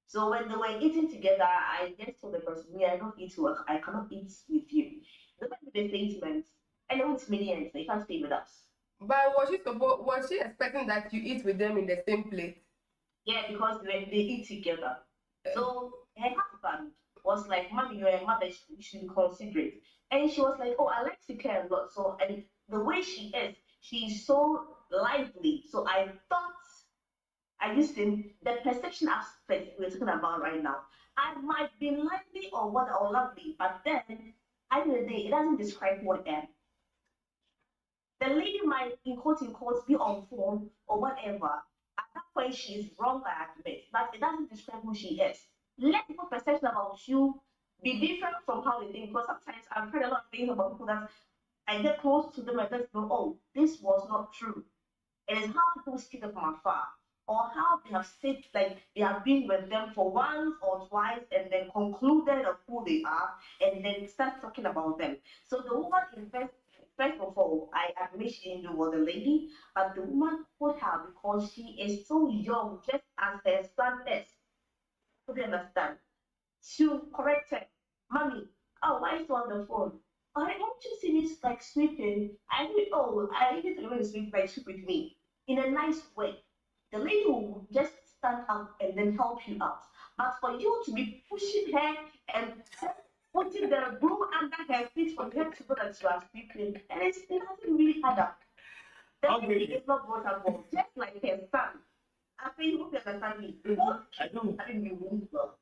[SPEAKER 6] So when they were eating together, I just told the person, "Me, I don't eat work. I cannot eat with you." They made the statement, and they went to millions. They can't stay with us.
[SPEAKER 1] But was she expecting that you eat with them in the same plate?
[SPEAKER 6] Yeah, because they eat together. So her husband was like, "Mommy, you're a mother. You should be considerate." And she was like, "Oh, I like to care a lot." So, and the way she's so lively. So I thought I used to the perception aspect we're talking about right now. I might be lively or what or lovely, but then at the end of the day, it doesn't describe who I am. The lady might, in quotes, be on phone or whatever. At that point, she is wrong, I admit, but it doesn't describe who she is. Let people's perception about you be different from how they think, because sometimes I've heard a lot of things about people that I get close to them and just go, oh, this was not true. It is how people see them from afar, or how they have said, like they have been with them for once or twice and then concluded of who they are and then start talking about them. So the woman first of all, I admit she didn't do what the lady, but the woman could have because she is so young, just as her son is. Could you understand? To correct her, "Mommy, oh, why is you on the phone? Oh, I want you to see this like sweeping. I need to really sweep like sweep with me in a nice way." The lady will just stand up and then help you out. But for you to be pushing her and putting the broom under her feet for her to know that you are sweeping, and it doesn't really add up. The lady is not vulnerable, just like her son. I think you hope you understand me.
[SPEAKER 2] I do.
[SPEAKER 6] I think you won't well.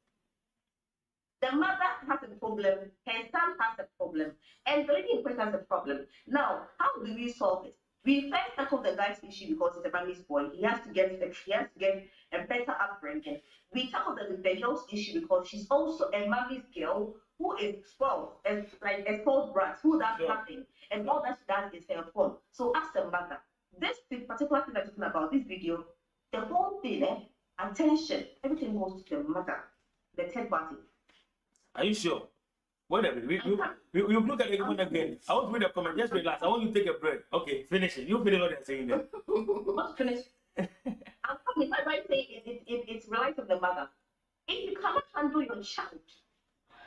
[SPEAKER 6] The mother has a problem, her son has a problem, and the lady in question has a problem. Now, how do we solve it? We first tackle the guy's issue because he's a mommy's boy. He has to get a better upbringing. We tackle the girl's issue because she's also a mommy's girl who is spoiled, and like a spoiled brat who does nothing, and all that she does is her fault. So, as a mother, this particular thing I'm talking about, this video, the whole thing, attention, everything goes to the mother, the third party.
[SPEAKER 2] Are you sure? Wait a minute. We look at the woman again. I want to read a comment. Just relax. I want you to take a break. Okay, finish it. You finish what they're saying there.
[SPEAKER 6] What's finished? I'm talking. If I say it's related to the mother. If you cannot handle your child,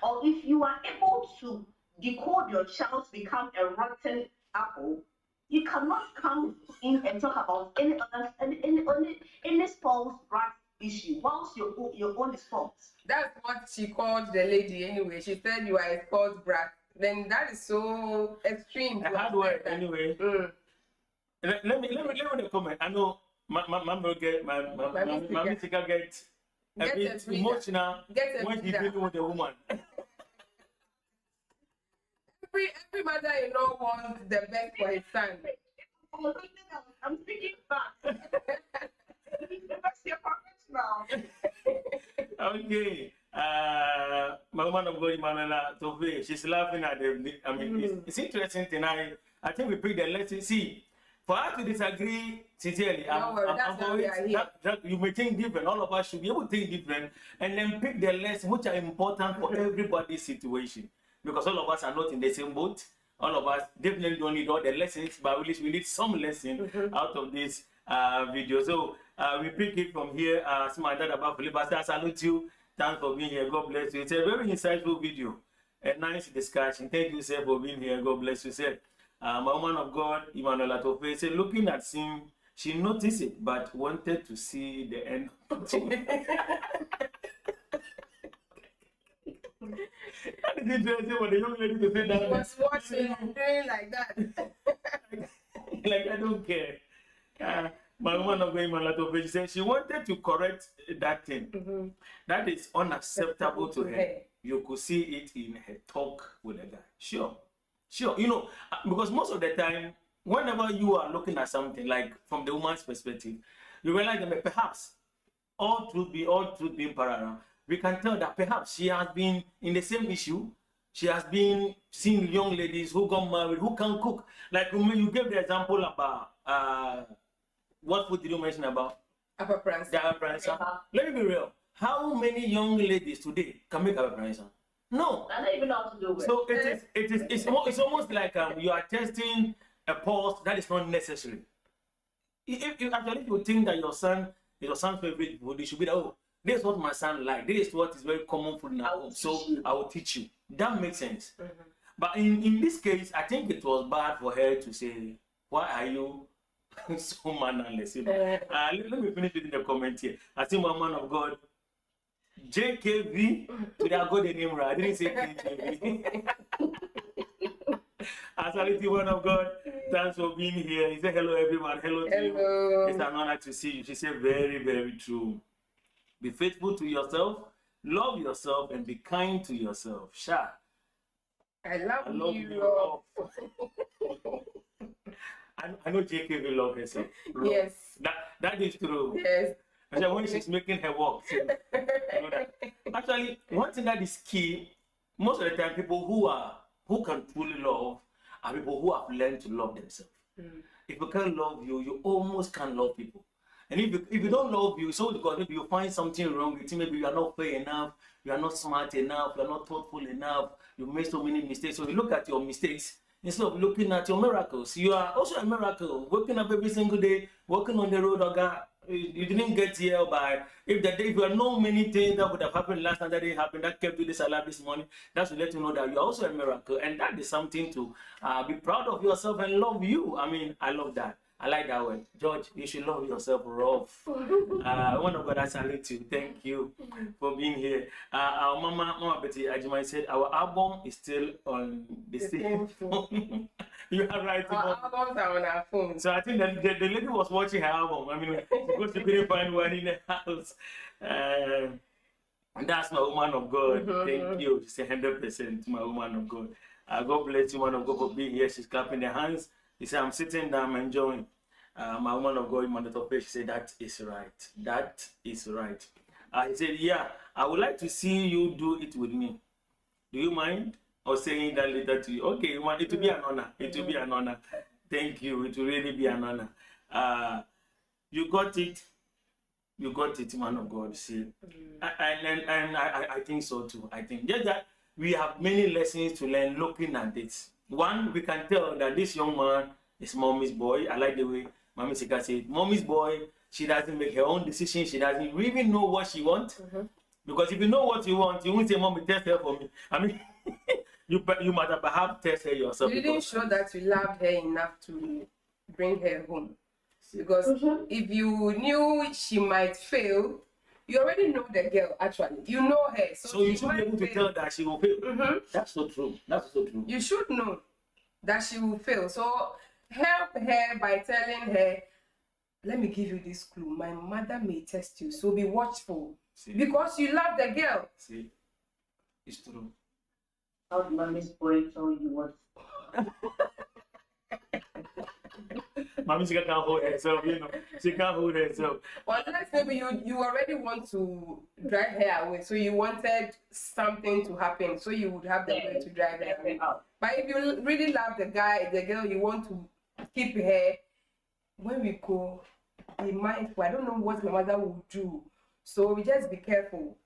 [SPEAKER 6] or if you are able to decode your child to become a rotten apple, you cannot come in and talk about any spouse brat issue once your own is fault.
[SPEAKER 1] That's what she called the lady anyway. She said you are a spoiled brat. Then that is so extreme.
[SPEAKER 2] A hard word anyway. Let me comment. I know my musical get a bit emotional when she's dealing with a woman.
[SPEAKER 1] Every mother-in-law wants the best for his son.
[SPEAKER 6] I'm thinking back. That's your purpose now.
[SPEAKER 2] Okay. My woman of God, Manuela Tove, she's laughing at the. I mean, it's interesting tonight. I think we picked the lesson. See, for her to disagree sincerely, you may think different. All of us should be able to think different and then pick the lessons which are important for everybody's situation. Because all of us are not in the same boat. All of us definitely don't need all the lessons, but at least we need some lesson out of this video. So we pick it from here. My dad about Philip, I salute you. Thanks for being here. God bless you. It's a very insightful video. A nice discussion. Thank you, sir, for being here. God bless you, sir. My woman of God, Emmanuel Atofe, said, looking at him, she noticed it, but wanted to see the end. That is interesting for the young lady to say that.
[SPEAKER 1] She was watching and doing like that.
[SPEAKER 2] Like, I don't care. My woman of God, Emmanuel Atofe, she said she wanted to correct that thing. That is unacceptable to her. You could see it in her talk with a guy. Sure. You know, because most of the time, whenever you are looking at something, like from the woman's perspective, you realize that perhaps all truth being parallel, we can tell that perhaps she has been in the same issue. She has been seeing young ladies who got married, who can cook. Like you gave the example about what food did you mention about?
[SPEAKER 1] Upper prancer.
[SPEAKER 2] The upper prancer. Let me be real. How many young ladies today can make upper prancer? No.
[SPEAKER 6] I don't even know how to do it.
[SPEAKER 2] So it's almost like you are testing a pulse that is not necessary. If you think that your son's favorite food, it should be that, oh, this is what my son like. This is what is very common food in our home. So I will teach you. That makes sense. But in this case, I think it was bad for her to say, why are you so mannerless? You know? Let me finish reading the comment here. I see one man of God, JKV, today I got the name right. I didn't say KJV. Absolutely, one of God. Thanks for being here. He said, hello, everyone. Hello to you. It's an honor to see you. She said, very, very true. Be faithful to yourself, love yourself, and be kind to yourself. Sha.
[SPEAKER 1] I love you.
[SPEAKER 2] I know JK will love herself.
[SPEAKER 1] Yes.
[SPEAKER 2] That is true.
[SPEAKER 1] Yes.
[SPEAKER 2] Actually, when she's making her walk, you know that. Actually, one thing that is key, most of the time, people who can truly love are people who have learned to love themselves. If you can't love you, you almost can't love people. And if you don't love you, so because maybe you find something wrong with you, maybe you are not fair enough, you are not smart enough, you are not thoughtful enough, you made so many mistakes. So you look at your mistakes instead of looking at your miracles. You are also a miracle, waking up every single day, walking on the road, or God, you didn't get here by, if you had known many things that would have happened last night that didn't happen, that kept you this alive this morning, that should let you know that you are also a miracle. And that is something to be proud of yourself and love you. I mean, I love that. I like that word. George, you should love yourself rough. One of God, I salute you. Thank you for being here. Our Mama Betty-ADJEI said, our album is still on the same phone. You are right.
[SPEAKER 1] Our albums are on our phone.
[SPEAKER 2] So I think that the lady was watching her album. I mean, because she couldn't find one in the house. And that's my woman of God. Thank you. She's 100% my woman of God. God bless you, woman of God, for being here. She's clapping her hands. He said, I'm sitting down, I'm enjoying. My woman of God, she said, that is right. That is right. He said, yeah, I would like to see you do it with me. Do you mind? Or saying that later to you? Okay, it will be an honor. It will be an honor. Thank you. It will really be an honor. You got it. You got it, man of God. See, and I think so too. I think just that we have many lessons to learn looking at this. One, we can tell that this young man is mommy's boy. I like the way Mommy Sika said, mommy's boy. She doesn't make her own decisions. She doesn't even know what she wants. Because if you know what you want, you won't say, Mommy, test her for me. I mean, you might have perhaps test her yourself.
[SPEAKER 1] You didn't show that you loved her enough to bring her home. Because if you knew she might fail, you already know the girl, actually. You know her.
[SPEAKER 2] So you should be able to tell that she will fail. That's so true. That's so true.
[SPEAKER 1] You should know that she will fail. So help her by telling her, let me give you this clue. My mother may test you, so be watchful. See? Because you love the girl.
[SPEAKER 2] See, it's true.
[SPEAKER 6] How did mommy's boy tell you what?
[SPEAKER 2] Mommy, she can't hold herself, you know. She can't hold herself.
[SPEAKER 1] Unless maybe you already want to drive her away, so you wanted something to happen, so you would have the way to drive her away. But if you really love the girl, you want to keep her. When we go, be mindful. I don't know what my mother will do, so we just be careful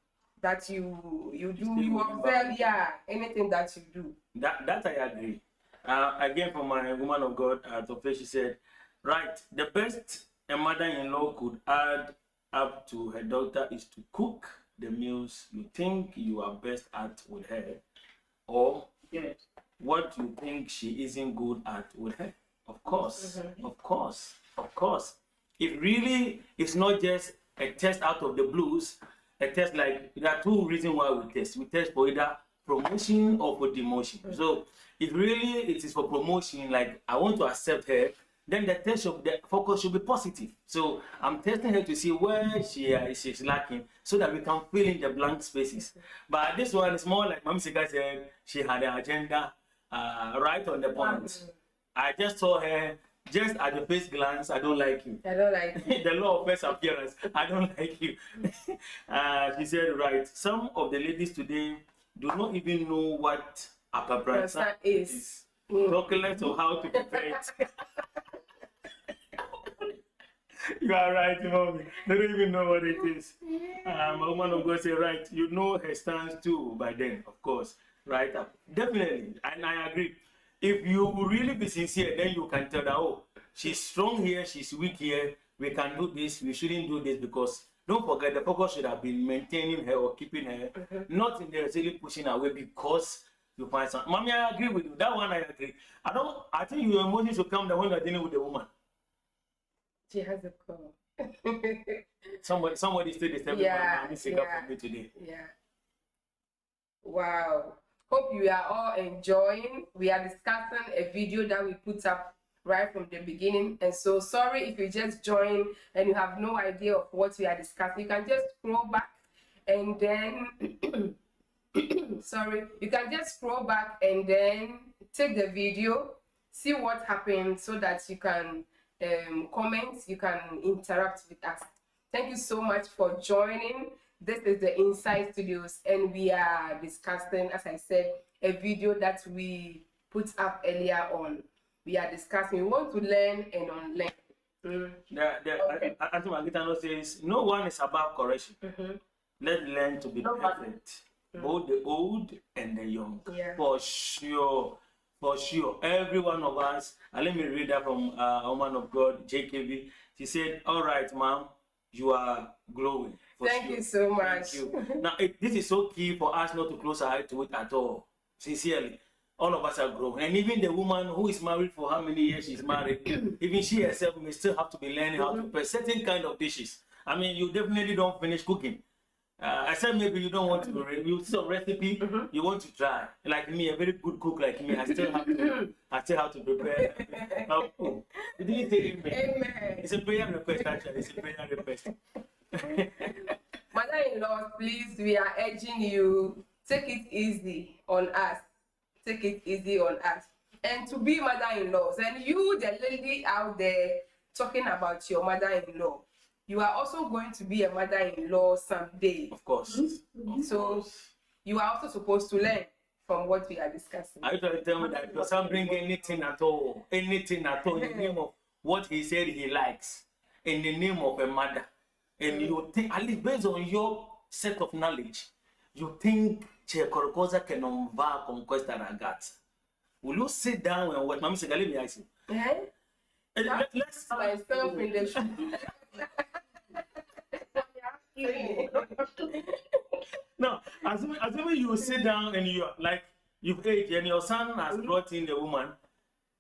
[SPEAKER 1] that you observe, anything that you do.
[SPEAKER 2] That I agree. Again, from my woman of God, Tofe, she said, right, the best a mother-in-law could add up to her daughter is to cook the meals you think you are best at with her, or what you think she isn't good at with her. Of course, of course, of course. It really is not just a test out of the blues, a test like, there are two reasons why we test. We test for either promotion or for demotion. So if really it is for promotion, like I want to accept her, then the focus should be positive. So I'm testing her to see where she's lacking, so that we can fill in the blank spaces. But this one is more like Mami Sika said, she had an agenda right on the point. I just saw her, just at the first glance, I don't like you.
[SPEAKER 1] I don't like it.
[SPEAKER 2] The law of first appearance, I don't like you. She said, right. Some of the ladies today do not even know what apapransa is. Talk less of how to prepare it. You are right, mommy. They don't even know what it is. A woman of God say, right, you know her stance too by then, of course. Right? Definitely. And I agree. If you really be sincere, then you can tell that, oh, she's strong here, she's weak here, we can do this, we shouldn't do this, because don't forget, the focus should have been maintaining her or keeping her, not necessarily pushing her away because you find something. Mommy, I agree with you. That one I agree. I think your emotions will come down when you're dealing with the woman.
[SPEAKER 1] She has a call.
[SPEAKER 2] Somebody still disturbing my mommy for me today.
[SPEAKER 1] Yeah. Wow. Hope you are all enjoying. We are discussing a video that we put up right from the beginning. And so sorry if you just joined and you have no idea of what we are discussing. You can just scroll back and then sorry, you can just scroll back and then take the video, see what happened so that you can comment, you can interact with us. Thank you so much for joining. This is the Inside Studios, and we are discussing, as I said, a video that we put up earlier on. We are discussing, we want to learn and unlearn.
[SPEAKER 2] ANTWI-ADJEI says, no one is above correction. Let's learn to be perfect. Both the old and the young.
[SPEAKER 1] Yeah.
[SPEAKER 2] For sure. For sure. Every one of us, and let me read that from a woman of God, JKB. She said, all right, ma'am, you are glowing.
[SPEAKER 1] Thank you so much.
[SPEAKER 2] Thank you. Now, this is so key for us not to close our eye to it at all. Sincerely. All of us are growing. And even the woman who is married for how many years she's married, even she herself may still have to be learning how to prepare certain kind of dishes. I mean, you definitely don't finish cooking. Except maybe you don't want to, you see some recipe, you want to try. Like me, a very good cook like me, I still have to prepare. Oh, did you say amen?
[SPEAKER 1] Amen.
[SPEAKER 2] It's a prayer request, actually. It's a prayer request.
[SPEAKER 1] Mother-in-law, please, we are urging you, take it easy on us. Take it easy on us. And to be mother-in-laws, and you, the lady out there talking about your mother-in-law, you are also going to be a mother-in-law someday.
[SPEAKER 2] Of course.
[SPEAKER 1] So you are also supposed to learn from what we are discussing.
[SPEAKER 2] Are you trying to tell me that if your son bring anything at all, in the name of what he said he likes, in the name of a mother, and you think, at least based on your set of knowledge, you think Che Korokoza can unvar conquest and agat? Will you sit down and what? Mami said, let me ask you. Let's
[SPEAKER 1] myself in the shoe.
[SPEAKER 2] No, assuming you sit down and you're like, you've aged and your son has brought in the woman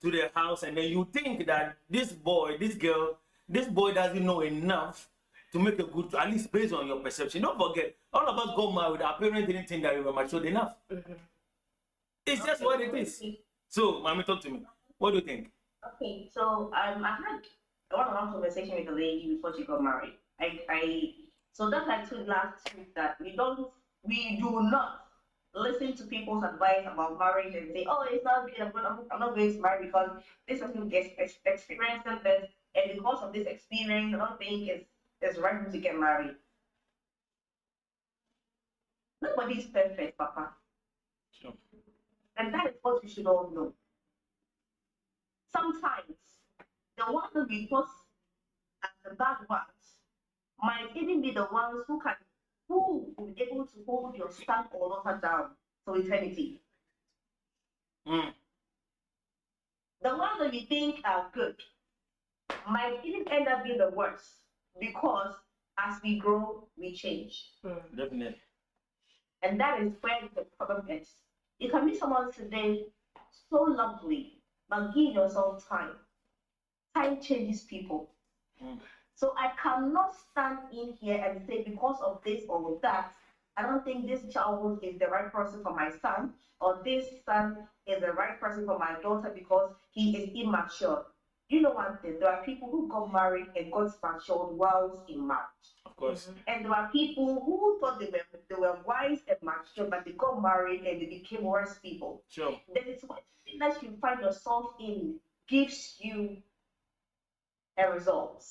[SPEAKER 2] to the house, and then you think that this boy doesn't know enough to make a good, at least based on your perception. Don't forget, all of us got married, our parents didn't think that we were matured enough. It's just what it is. So, mommy, talk to me. What do you think?
[SPEAKER 6] Okay, so I had a one-on-one conversation with a lady before she got married. So that I told last week that we do not listen to people's advice about marriage and say, oh, it's not good, I'm not going to marry because this person gets experienced this, and because of this experience, I don't think it's right to get married. Nobody is perfect, Papa.
[SPEAKER 2] Sure.
[SPEAKER 6] And that is what we should all know. Sometimes the ones that we post as the bad ones might even be the ones who will be able to hold your son or daughter down for eternity. The ones that we think are good might even end up being the worst because as we grow, we change.
[SPEAKER 2] Definitely.
[SPEAKER 6] And that is where the problem is. You can meet someone today so lovely, but give yourself time. Time changes people. So I cannot stand in here and say because of this or that, I don't think this child is the right person for my son, or this son is the right person for my daughter because he is immature. You know one thing, there are people who got married and got matured whilst in marriage.
[SPEAKER 2] Of course.
[SPEAKER 6] And there are people who thought they were wise and mature, but they got married and they became worse people.
[SPEAKER 2] Sure.
[SPEAKER 6] There is one thing that you find yourself in gives you a result.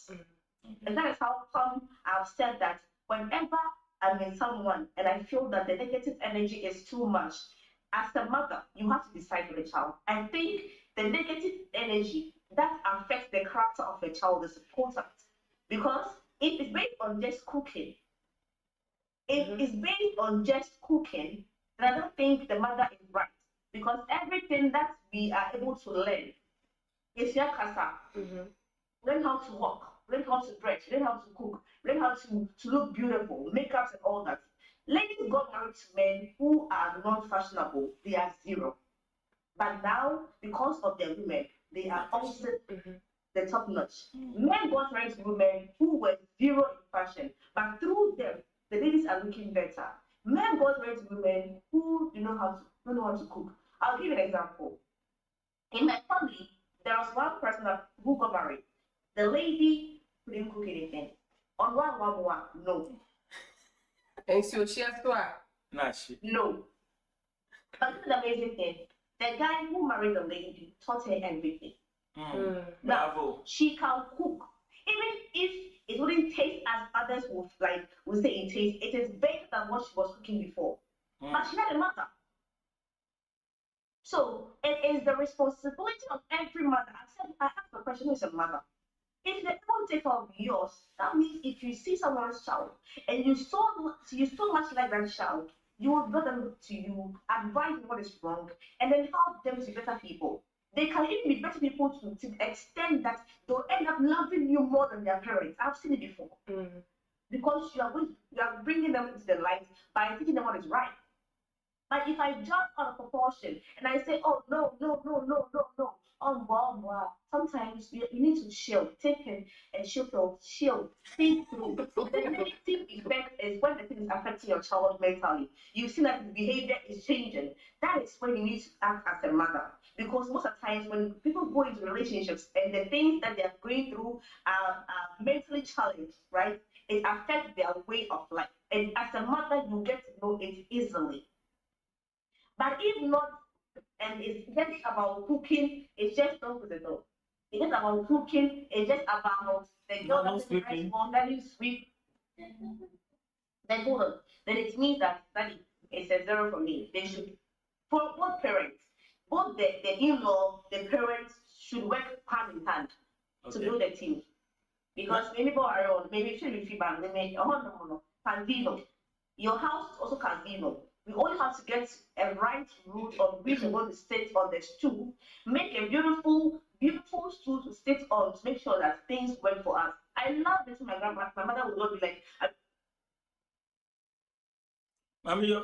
[SPEAKER 6] And that is how come I've said that whenever I'm in someone and I feel that the negative energy is too much, as a mother, you have to decide for the child. I think the negative energy that affects the character of a child is important, because if it's based on just cooking, then I don't think the mother is right, because everything that we are able to learn is your casa. Learn how to walk, learn how to dress, learn how to cook, learn how to look beautiful, makeups and all that. Ladies got married to men who are not fashionable, they are zero. But now, because of their women, they are also the top notch. Men got married to women who were zero in fashion, but through them, the ladies are looking better. Men got married to women who don't know how to cook. I'll give you an example. In my family, there was one person who got married. The lady couldn't cook anything. On one, no.
[SPEAKER 1] And so she has to
[SPEAKER 6] No. But this is the amazing thing. The guy who married the lady taught her everything. Now, she can cook. Even if it wouldn't taste as others would say it tastes, it is better than what she was cooking before. But she had a mother. So it is the responsibility of every mother. I have a question, who is a mother? If they don't take care of yours, that means if you see someone's child and you so much like that child, you will draw them to you, advise them what is wrong, and then help them to be better people. They can even be better people to the extent that they'll end up loving you more than their parents. I've seen it before. Because you are bringing them into the light by teaching them what is right. But if I jump out of proportion and I say, oh, no, sometimes you need to chill, take a chill, think through. The negative effect is when the thing is affecting your child mentally. You see that the behavior is changing. That is when you need to act as a mother. Because most of the times when people go into relationships and the things that they're going through are mentally challenged, right? It affects their way of life. And as a mother, you get to know it easily. But if not, and it's just about cooking, it's just don't put the door. It's just about cooking, it's just about the girl that's the rice one that you sweep. Then hold on. Then it means that is a zero for me. They should, for both parents, both the in-law, the parents should work hand in hand to build a team. Because maybe maybe should be feedback, no. Your house also can be no. We only have to get a right route on which we're going to sit on the stool, make a beautiful stool to sit on to make sure that things work for us. I love this. My grandma, my mother would not be like,
[SPEAKER 2] I mean, your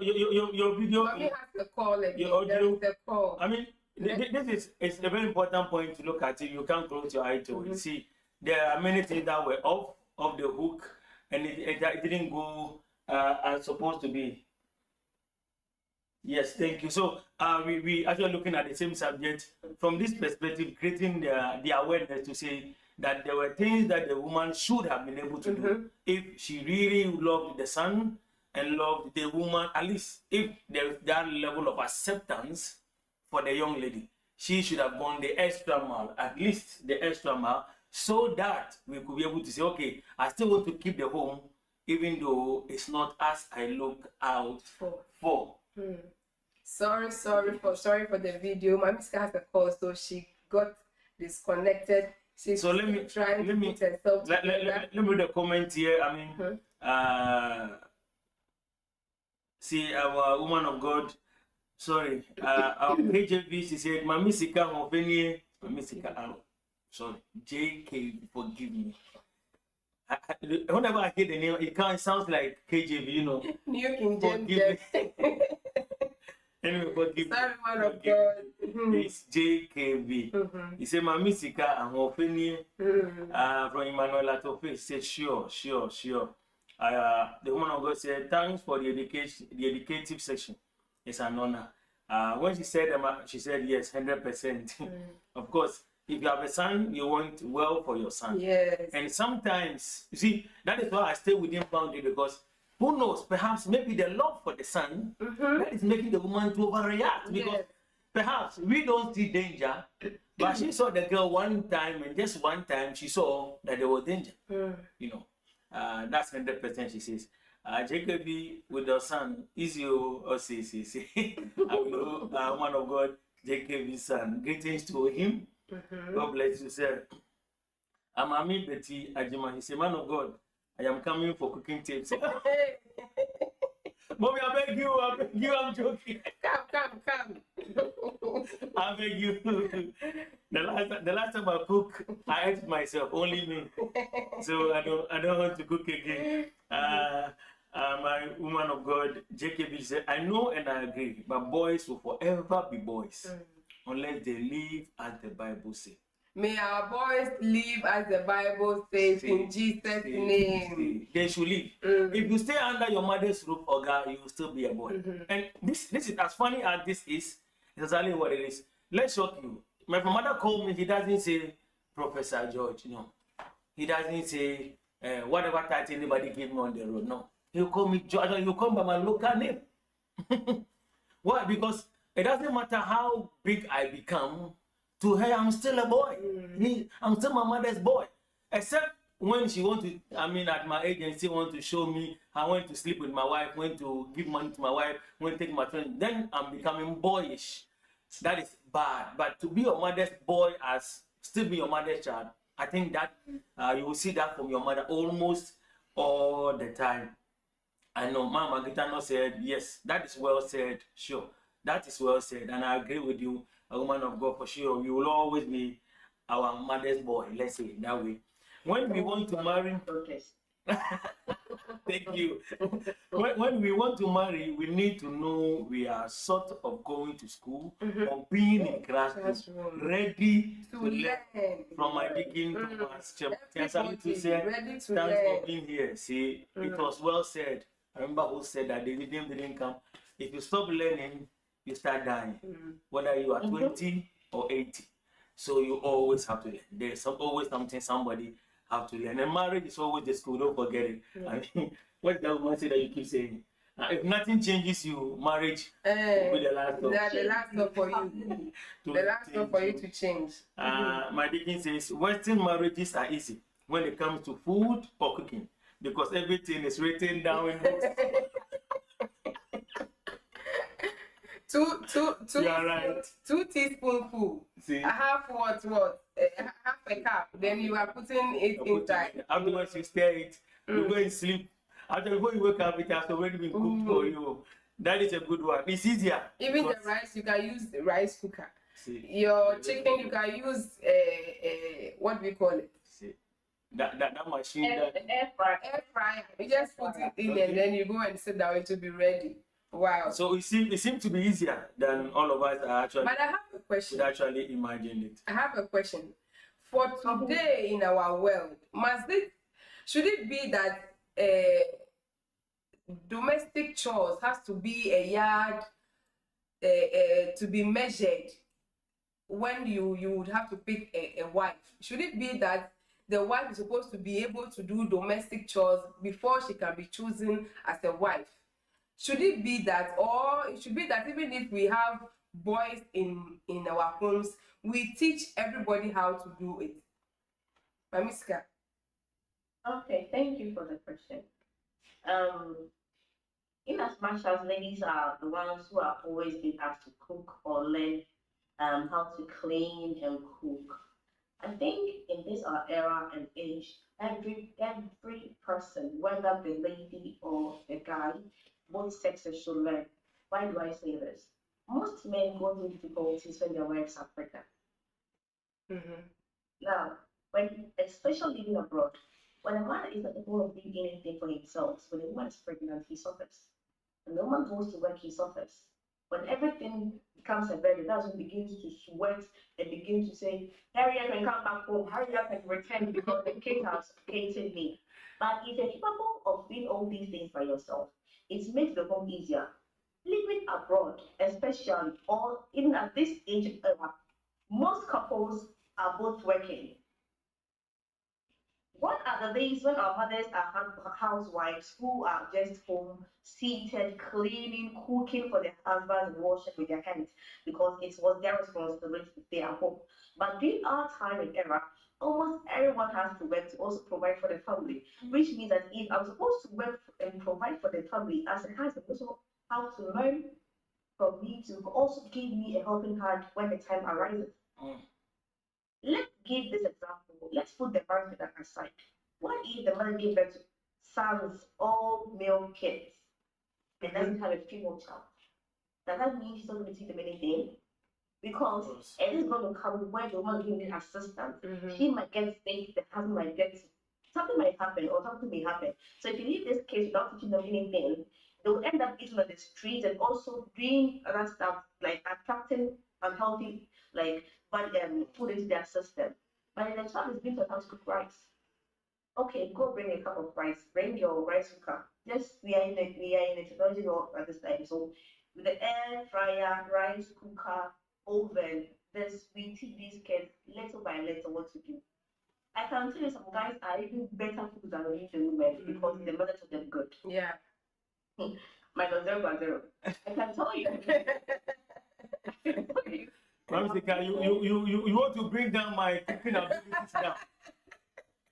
[SPEAKER 2] video.
[SPEAKER 1] Mommy has a call again.
[SPEAKER 2] Your audio.
[SPEAKER 1] There is a call.
[SPEAKER 2] I mean, this is a very important point to look at. It. You can't close your eye to. You see, there are many things that were off the hook, and it didn't go as supposed to be. Yes, thank you. So we actually looking at the same subject from this perspective, creating the awareness to say that there were things that the woman should have been able to do if she really loved the son and loved the woman. At least if there's that level of acceptance for the young lady, she should have gone the extra mile, at least the extra mile, so that we could be able to say, okay, I still want to keep the home, even though it's not as I look out for.
[SPEAKER 1] Sorry for the video. My miss has a call, so she got disconnected.
[SPEAKER 2] So let me
[SPEAKER 1] put herself together.
[SPEAKER 2] let me read the comment here. I mean, see our woman of God. Sorry, our KJV. She said, "Mami Sika Hoveni, Mami Sika." Sorry, JK. Forgive me. Whenever I hear the name, it sounds like KJV, you know.
[SPEAKER 1] New King James.
[SPEAKER 2] Anyway, forgive me.
[SPEAKER 1] Sorry, man of God.
[SPEAKER 2] It's JKV. He said, Mami Sika and Hofeni from Emmanuel Atofe. He said, sure. The woman of God said, thanks for the educative section. It's an honor. When she said yes, 100%. Of course, if you have a son, you want well for your son.
[SPEAKER 1] Yes.
[SPEAKER 2] And sometimes, you see, that is why I stay within boundary, because who knows, perhaps maybe the love for the son that is making the woman to overreact. Because perhaps we don't see danger, But she saw the girl one time, and just one time she saw that there was danger. You know, that's 100%. She says, "JKB with your son, is you or say. I know, man of God, JKB's son. Greetings to him. God bless you, sir. I'm Ami Betty Ajima. He's a man of God. I am coming for cooking tips." Mommy, I beg you, I'm joking.
[SPEAKER 1] Come.
[SPEAKER 2] I beg you. The last time I cook, I ate myself, only me. So I don't want to cook again. My woman of God, JKB, said, "I know and I agree, but boys will forever be boys unless they live as the Bible says."
[SPEAKER 1] May our boys live as the Bible says in Jesus' name.
[SPEAKER 2] They should live. If you stay under your mother's roof, Oga, you will still be a boy. And this is as funny as this is exactly what it is. Let's shock you. My mother called me, he doesn't say Professor George, no. He doesn't say whatever title anybody gave me on the road, no. He'll call me George, he'll call me by my local name. Why? Because it doesn't matter how big I become, to her, I'm still a boy. I'm still my mother's boy. Except when she want to, at my agency, want to show me I went to sleep with my wife, went to give money to my wife, went to take my friend, then I'm becoming boyish. That is bad. But to be your mother's boy as still be your mother's child, I think that you will see that from your mother almost all the time. I know Mama Gitano said, yes, that is well said. Sure, that is well said. And I agree with you, a woman of God, for sure. You will always be our mother's boy, let's say it that way. When we want to marry, thank you. When we want to marry, we need to know we are sort of going to school or being in classroom, ready to learn. From my beginning to Mass Chep. To say, thanks for being here. See, it was well said. I remember who said that the redeem didn't come. If you stop learning, you start dying. Whether you are 20 or 80. So you always have to learn. There's always something somebody have to learn. And marriage is always the school, don't forget it. I mean, what's that one say that you keep saying? If nothing changes you, marriage will be the last stop.
[SPEAKER 1] The last stop for you. The last stop for you to change.
[SPEAKER 2] My deacon says, Western marriages are easy when it comes to food or cooking, because everything is written down in books.
[SPEAKER 1] You are
[SPEAKER 2] right.
[SPEAKER 1] 2 teaspoonfuls.
[SPEAKER 2] See?
[SPEAKER 1] Half half a cup. Then you are putting it inside.
[SPEAKER 2] Afterwards, you stir it. You go and sleep. Before you wake up, it has already been cooked for you. That is a good one. It's easier.
[SPEAKER 1] Even the rice, you can use the rice cooker.
[SPEAKER 2] See?
[SPEAKER 1] Your chicken, you can use what we call it.
[SPEAKER 2] See? That machine.
[SPEAKER 1] Air fryer. You just put it in and then you go and sit down. It will be ready. Wow.
[SPEAKER 2] So it seems to be easier than all of us are actually.
[SPEAKER 1] But I have a question.
[SPEAKER 2] Would actually imagine it.
[SPEAKER 1] I have a question. For today in our world, should it be that domestic chores has to be a yard to be measured when you would have to pick a wife? Should it be that the wife is supposed to be able to do domestic chores before she can be chosen as a wife? Should it be that, or it should be that even if we have boys in our homes, we teach everybody how to do it? Mamiska.
[SPEAKER 6] Okay, thank you for the question. In as much as ladies are the ones who have always been asked to cook or learn how to clean and cook, I think in this our era and age, every person, whether the lady or the guy, both sexes should learn. Why do I say this? Most men go through difficulties when their wives are pregnant. Now, especially living abroad, when a man is not able to do anything for himself, when a woman is pregnant, he suffers. When the woman goes to work, he suffers. When everything becomes a burden, that's when he begins to sweat and begins to say, hurry up and come back home, hurry up and return because the kids have suffocated me. But if you're capable of doing all these things by yourself, it makes the home easier. Living abroad, especially, or even at this age era, most couples are both working. What are the days when our mothers are housewives who are just home, seated, cleaning, cooking for their husbands, and washing with their hands because it was their responsibility to stay at home? But during our time and era, almost everyone has to work to also provide for the family, which means that if I'm supposed to work and provide for the family as a husband, also have to learn from me to also give me a helping hand when the time arises. Let's give this example. Let's put the marriage aside. What if the mother gave birth to sons, all male kids, and doesn't have a female child? Does that mean she's not going to teach them anything? Because it is going to come where the woman giving assistance. She might get sick, the husband might get something might happen or something may happen. So if you leave this case without teaching them anything, they will end up eating on the streets and also doing other stuff like attracting unhealthy food into their system. But in the child is being taught how to cook rice. Okay, go bring a cup of rice. Bring your rice cooker. Just we are in the technology world at this time. So with the air fryer, rice cooker, oven, we teach these kids little by little what to do. I can tell you some guys are even better cooks than the women because the mother taught them good.
[SPEAKER 1] Yeah.
[SPEAKER 6] Minus 0.0. I can tell you.
[SPEAKER 2] You want to bring down my cooking abilities now.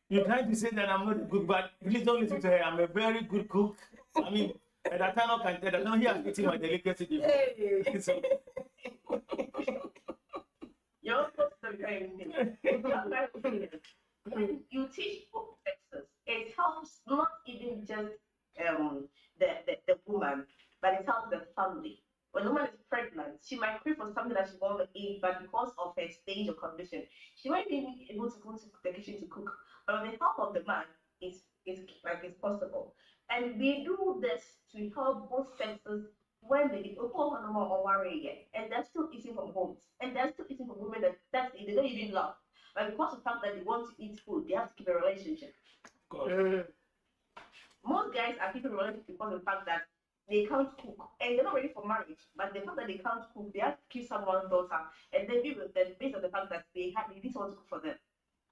[SPEAKER 2] You're trying to say that I'm not a good, but please don't listen to her. I'm a very good cook. I mean, that I can tell that now he has eaten my delicacy before.
[SPEAKER 1] Hey.
[SPEAKER 2] So,
[SPEAKER 6] You're supposed to be very when you teach both sexes, it helps not even just the woman, but it helps the family. When a woman is pregnant, she might crave for something that she wants to eat, but because of her stage or condition, she might be able to go to the kitchen to cook. But with the help of the man, it's possible. And we do this to help both sexes when they and they're still eating from homes, and they're still eating from women that they don't even love. But because of the fact that they want to eat food, they have to keep a relationship. Most guys are keeping a relationship because of the fact that they can't cook and they're not ready for marriage. But the fact that they can't cook, they have to keep someone's daughter and then be with them based on the fact that they need someone to cook for them.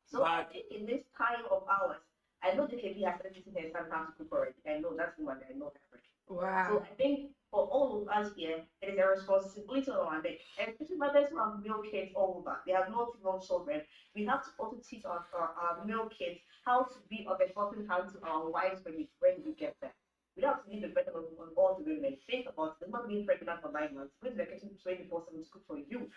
[SPEAKER 6] So I think in this time of ours, I know the KB has started teaching her son how to cook already. I know that's woman, I know that already.
[SPEAKER 1] Wow.
[SPEAKER 6] So I think for all of us here, it is a responsibility on our neck. And especially mothers who have male kids all over, they have no female children. We have to also teach our male kids how to be of a helping hand to our wives when we get there. We don't have to leave the burden on all the women. Think about the woman being pregnant for 9 months, going to the kitchen 24/7 to cook for you,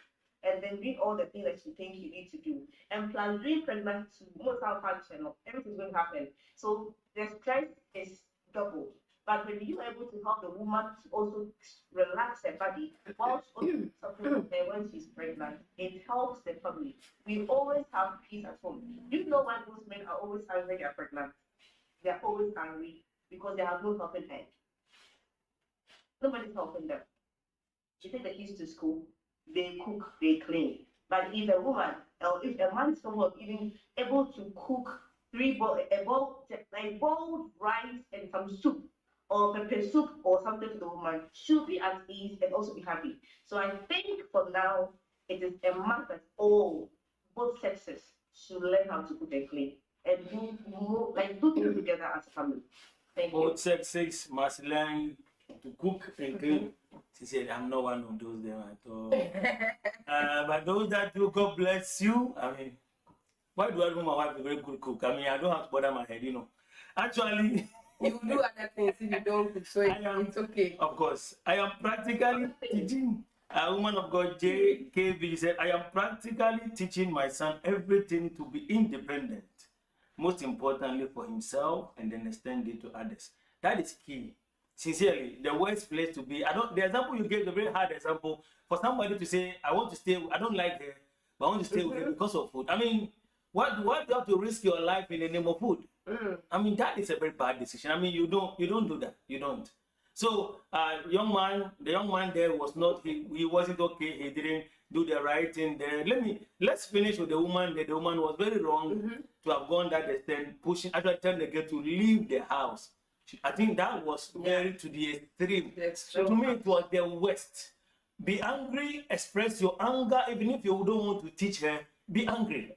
[SPEAKER 6] and then doing all the things that you think you need to do. And plus being pregnant to most our channel, everything's going to happen. So the stress is double. But when you're able to help the woman to also relax her body whilst also supporting her when she's pregnant, it helps the family. We always have peace at home. You know why most men are always angry they are pregnant? They are always angry because they have no helping hand. Nobody's helping them. You take the kids to school, they cook, they clean. But if a woman or if a man is not even able to cook boiled rice and some soup, or pepper soup or something to the woman, should be at ease and also be happy. So I think for now, it is a must that both sexes should learn how to cook and clean and do things together as a family. Thank you.
[SPEAKER 2] Both sexes must learn to cook and clean. She said, I'm not one of those there at all. But those that do, God bless you. I mean, why do I know my wife is a very good cook? I mean, I don't have to bother my head, you know. Actually,
[SPEAKER 1] you do other things if you don't cook, so it's okay.
[SPEAKER 2] Of course. I am practically teaching a woman of God, JKV, said, I am practically teaching my son everything to be independent. Most importantly for himself, and then extend it to others. That is key. Sincerely, the worst place to be. The example you gave is a very hard example for somebody to say, I want to stay, I don't like her, but I want to stay with her because of food. I mean, what do you have to risk your life in the name of food? I mean, that is a very bad decision. I mean, you don't do that. You don't. So, the young man there was not, he wasn't okay. He didn't do the right thing there. Let's finish with the woman. The woman was very wrong to have gone that extent, actually telling the girl to leave the house. I think that was very to the extreme. So to me, it was the worst. Be angry, express your anger, even if you don't want to teach her, be angry.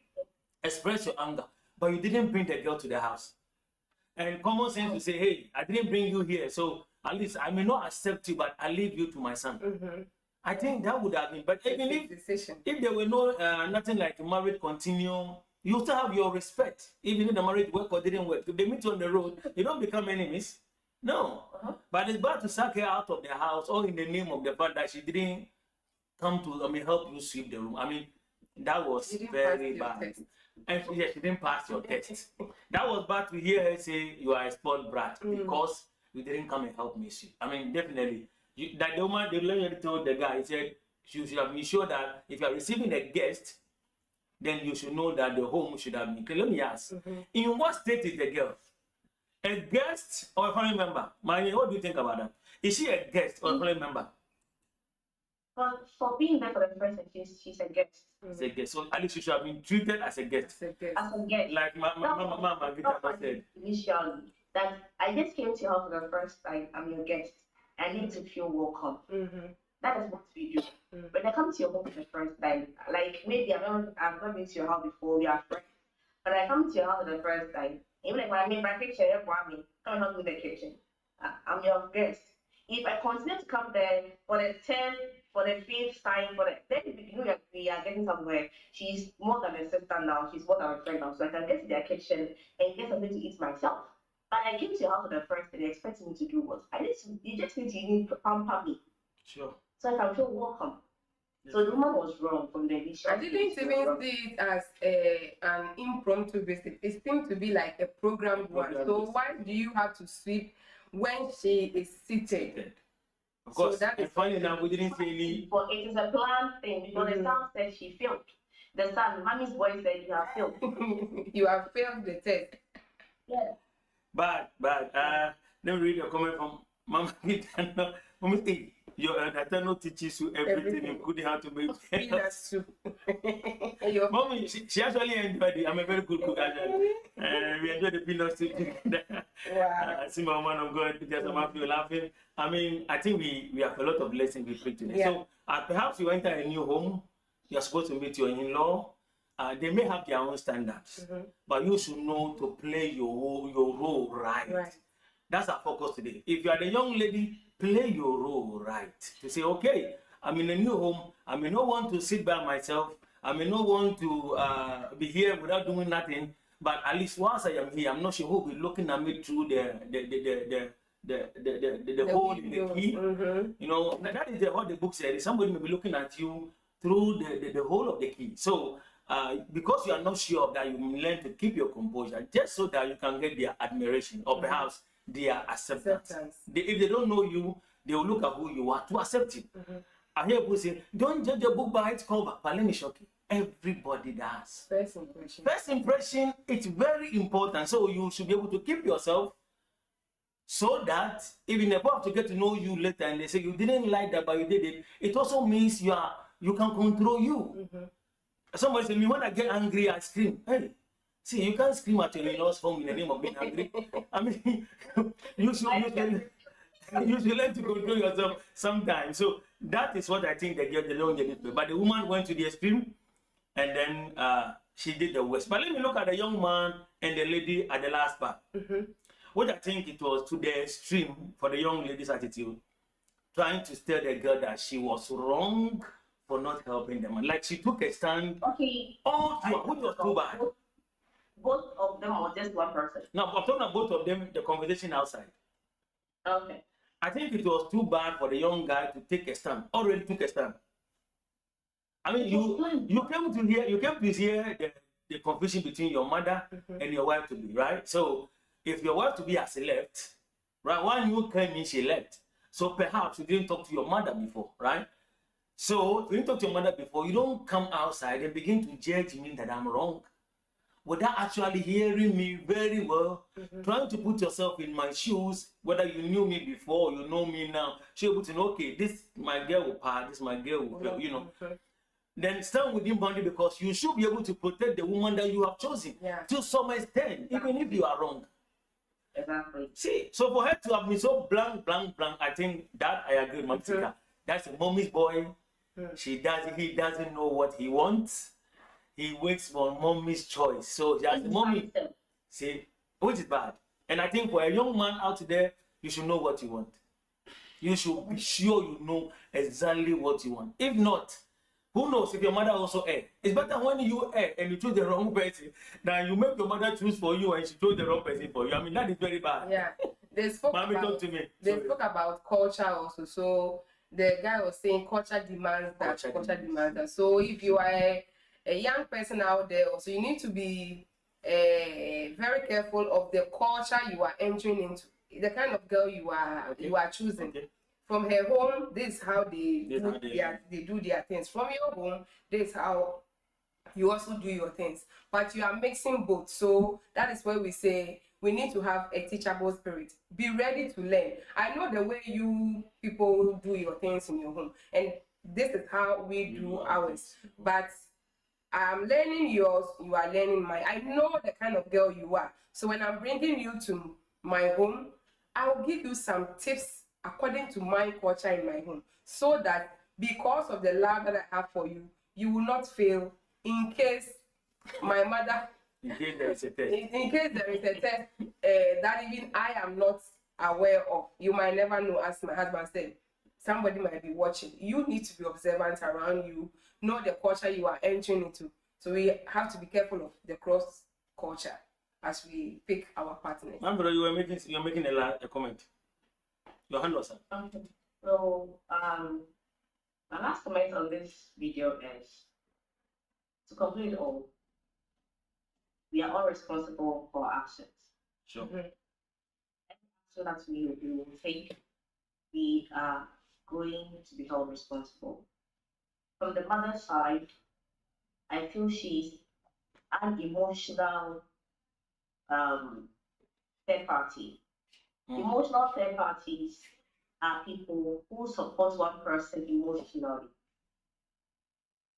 [SPEAKER 2] Express your anger. but you didn't bring the girl to the house. And common sense to say, hey, I didn't bring you here, so at least I may not accept you, but I leave you to my son. I think that would have been, but even if there were no nothing like marriage continue, you still have your respect, even if the marriage work or didn't work. If they meet you on the road, they don't become enemies. No, but it's bad to sack her out of the house, all in the name of the fact that she didn't come to, help you sweep the room. That was very bad. And she didn't pass your test. That was bad to hear her say you are a spoiled brat because you didn't come and help me sweep. Definitely. That the woman, the lady told the guy, he said, you should have been sure that if you are receiving a guest, then you should know that the home should have been clean. Let me ask, in what state is the girl? A guest or a family member? Mani, what do you think about that? Is she a guest or a family member?
[SPEAKER 6] But for being there for the first time, she's a guest.
[SPEAKER 2] She's a guest. So at least she should have been treated as a guest.
[SPEAKER 6] As a guest.
[SPEAKER 2] Like Mama Vita said.
[SPEAKER 6] Initially, that I just came to her for the first time. I'm your guest. I need to feel welcome. That is what we do. When I come to your home for the first time, like maybe I've not been to your house before, we are friends. But I come to your house for the first time, even like when I make my kitchen, come and help me in the kitchen. I'm your guest. If I continue to come there for the 10th, for the 5th time, then you know we are getting somewhere. She's more than a sister now. She's more than a friend now. So I can get to their kitchen and get something to eat myself. But I came to your house for the first day, they expect me to do what? You just need to pamper me.
[SPEAKER 2] Sure.
[SPEAKER 6] So I can feel welcome. So the woman was wrong from the initial.
[SPEAKER 1] I didn't even see it as an impromptu visit. It seemed to be like a programmed one. So why do you have to sweep when she is seated?
[SPEAKER 2] Of course.
[SPEAKER 1] So that is
[SPEAKER 2] funny now, we didn't see any.
[SPEAKER 6] But it is a planned thing because the son said she failed. The son, mommy's boy said you have failed.
[SPEAKER 1] You have failed the test.
[SPEAKER 6] Yeah.
[SPEAKER 2] Bad. Let me read a comment from Mama Gitano. Mama, hey, your Natano teaches you everything, including how to make
[SPEAKER 1] peanut soup.
[SPEAKER 2] Mommy, she actually enjoyed it. I'm a very good cook, actually. We enjoyed the peanut soup together.
[SPEAKER 1] Wow.
[SPEAKER 2] I see my woman of God, just I'm happy laughing. I think we have a lot of lessons we preach today.
[SPEAKER 1] Yeah.
[SPEAKER 2] So perhaps you enter a new home, you're supposed to meet your in-law. They may have their own standards, but you should know to play your role right. That's our focus today. If you are the young lady, play your role right. To say, okay, I'm in a new home. I may not want to sit by myself. I may not want to be here without doing nothing. But at least once I am here, I'm not sure who will be looking at me through the hole in the key. You know, that is what the book said. Somebody may be looking at you through the hole of the key. So because you are not sure of that, you learn to keep your composure just so that you can get their admiration or perhaps their acceptance. If they don't know you, they will look at who you are to accept you. I hear people say, don't judge a book by its cover. But let me shock you. Everybody does. First impression, it's very important. So you should be able to keep yourself so that even if people have to get to know you later and they say you didn't like that but you did it, it also means you can control you. Somebody say, me when I get angry, I scream. Hey, see, you can't scream at your in-laws home in the name of being angry. You should learn to control yourself sometimes. So that is what I think the young lady did. But the woman went to the extreme and then she did the worst. But let me look at the young man and the lady at the last part. What I think it was to the extreme for the young lady's attitude, trying to tell the girl that she was wrong for not helping them. Like she took a stand.
[SPEAKER 6] Okay.
[SPEAKER 2] Which was too bad.
[SPEAKER 6] Both of them or just one person?
[SPEAKER 2] No, I'm talking about both of them, the conversation outside.
[SPEAKER 6] Okay.
[SPEAKER 2] I think it was too bad for the young guy to take a stand. Already took a stand. You came to hear the confusion between your mother and your wife to be, right? So if your wife to be has left, right, when you came in, she left. So perhaps you didn't talk to your mother before, right? So if you didn't talk to your mother before, you don't come outside and begin to judge me that I'm wrong without actually hearing me very well, trying to put yourself in my shoes, whether you knew me before or you know me now, so you're able to know, okay, this my girl will pass, this my girl will fail, you know. Then stand within boundary because you should be able to protect the woman that you have chosen to some extent, even if you are wrong.
[SPEAKER 6] Exactly.
[SPEAKER 2] See, so for her to have been so blank, I think that I agree with Mamtika. That's a mommy's boy. He doesn't know what he wants. he waits for mommy's choice. So he has the mommy.
[SPEAKER 6] It's
[SPEAKER 2] See, which is bad. And I think for a young man out there, you should know what you want. You should be sure you know exactly what you want. If not, who knows if your mother also err? It's better when you err and you choose the wrong person than you make your mother choose for you and she chose the wrong person for you. I mean, that is very bad.
[SPEAKER 1] Yeah. They spoke
[SPEAKER 2] Mommy,
[SPEAKER 1] about,
[SPEAKER 2] talk to me.
[SPEAKER 1] they
[SPEAKER 2] Sorry.
[SPEAKER 1] spoke about culture also. So the guy was saying culture demands that,
[SPEAKER 2] Culture
[SPEAKER 1] culture
[SPEAKER 2] demands.
[SPEAKER 1] demands that. So if you are a young person out there also, you need to be very careful of the culture you are entering into, the kind of girl you are choosing.
[SPEAKER 2] Okay.
[SPEAKER 1] From her home, this is how they
[SPEAKER 2] This is how
[SPEAKER 1] they do their things. From your home, this is how you also do your things. But you are mixing both. So that is where we say we need to have a teachable spirit. Be ready to learn. I know the way you people do your things in your home, and this is how we do ours. But I'm learning yours, you are learning mine. I know the kind of girl you are. So when I'm bringing you to my home, I'll give you some tips according to my culture in my home, so that because of the love that I have for you, you will not fail in case my mother,
[SPEAKER 2] In case there is a test.
[SPEAKER 1] in case there is a test that even I am not aware of. You might never know, as my husband said. Somebody might be watching. You need to be observant around you, know the culture you are entering into. So we have to be careful of the cross culture as we pick our partners.
[SPEAKER 2] Man, brother, you're making a comment. Your hand was up.
[SPEAKER 6] Okay. So, my last comment on this video is to conclude all. We are all responsible for our actions.
[SPEAKER 2] Sure.
[SPEAKER 6] So that we will take, we are going to be held responsible. From the mother's side, I feel she's an emotional third party. Emotional third parties are people who support one person emotionally.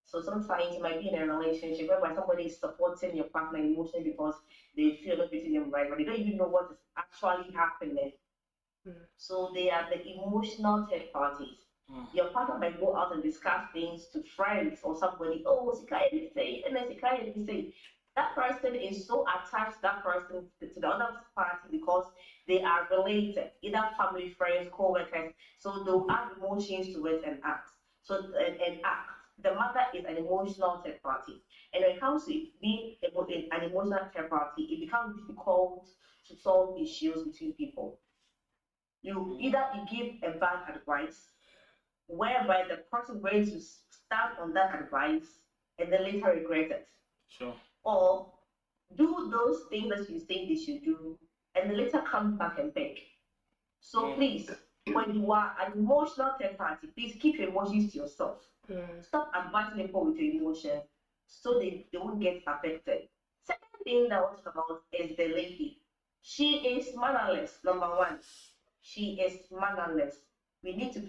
[SPEAKER 6] So sometimes you might be in a relationship where somebody is supporting your partner emotionally because they feel not treating them right, but they don't even know what is actually happening. So they are the emotional third parties. Your partner might go out and discuss things to friends or somebody. Oh, Sikaya say, and then Sikaya say. That person is so attached to that person, to the other party, because they are related, either family, friends, co-workers. So they'll add emotions to it and act. So and act. The mother is an emotional third party. And when it comes to being an emotional third party, it becomes difficult to solve issues between people. You either give a bad advice, whereby the person is going to stand on that advice and then later regret it.
[SPEAKER 2] Sure.
[SPEAKER 6] Or do those things that you think they should do and then later come back and beg. So please, when you are an emotional third party, please keep your emotions to yourself. Stop advising people with your emotions so they won't get affected. Second thing that I want to talk about is the lady. She is mannerless, number one. She is mannerless. We need to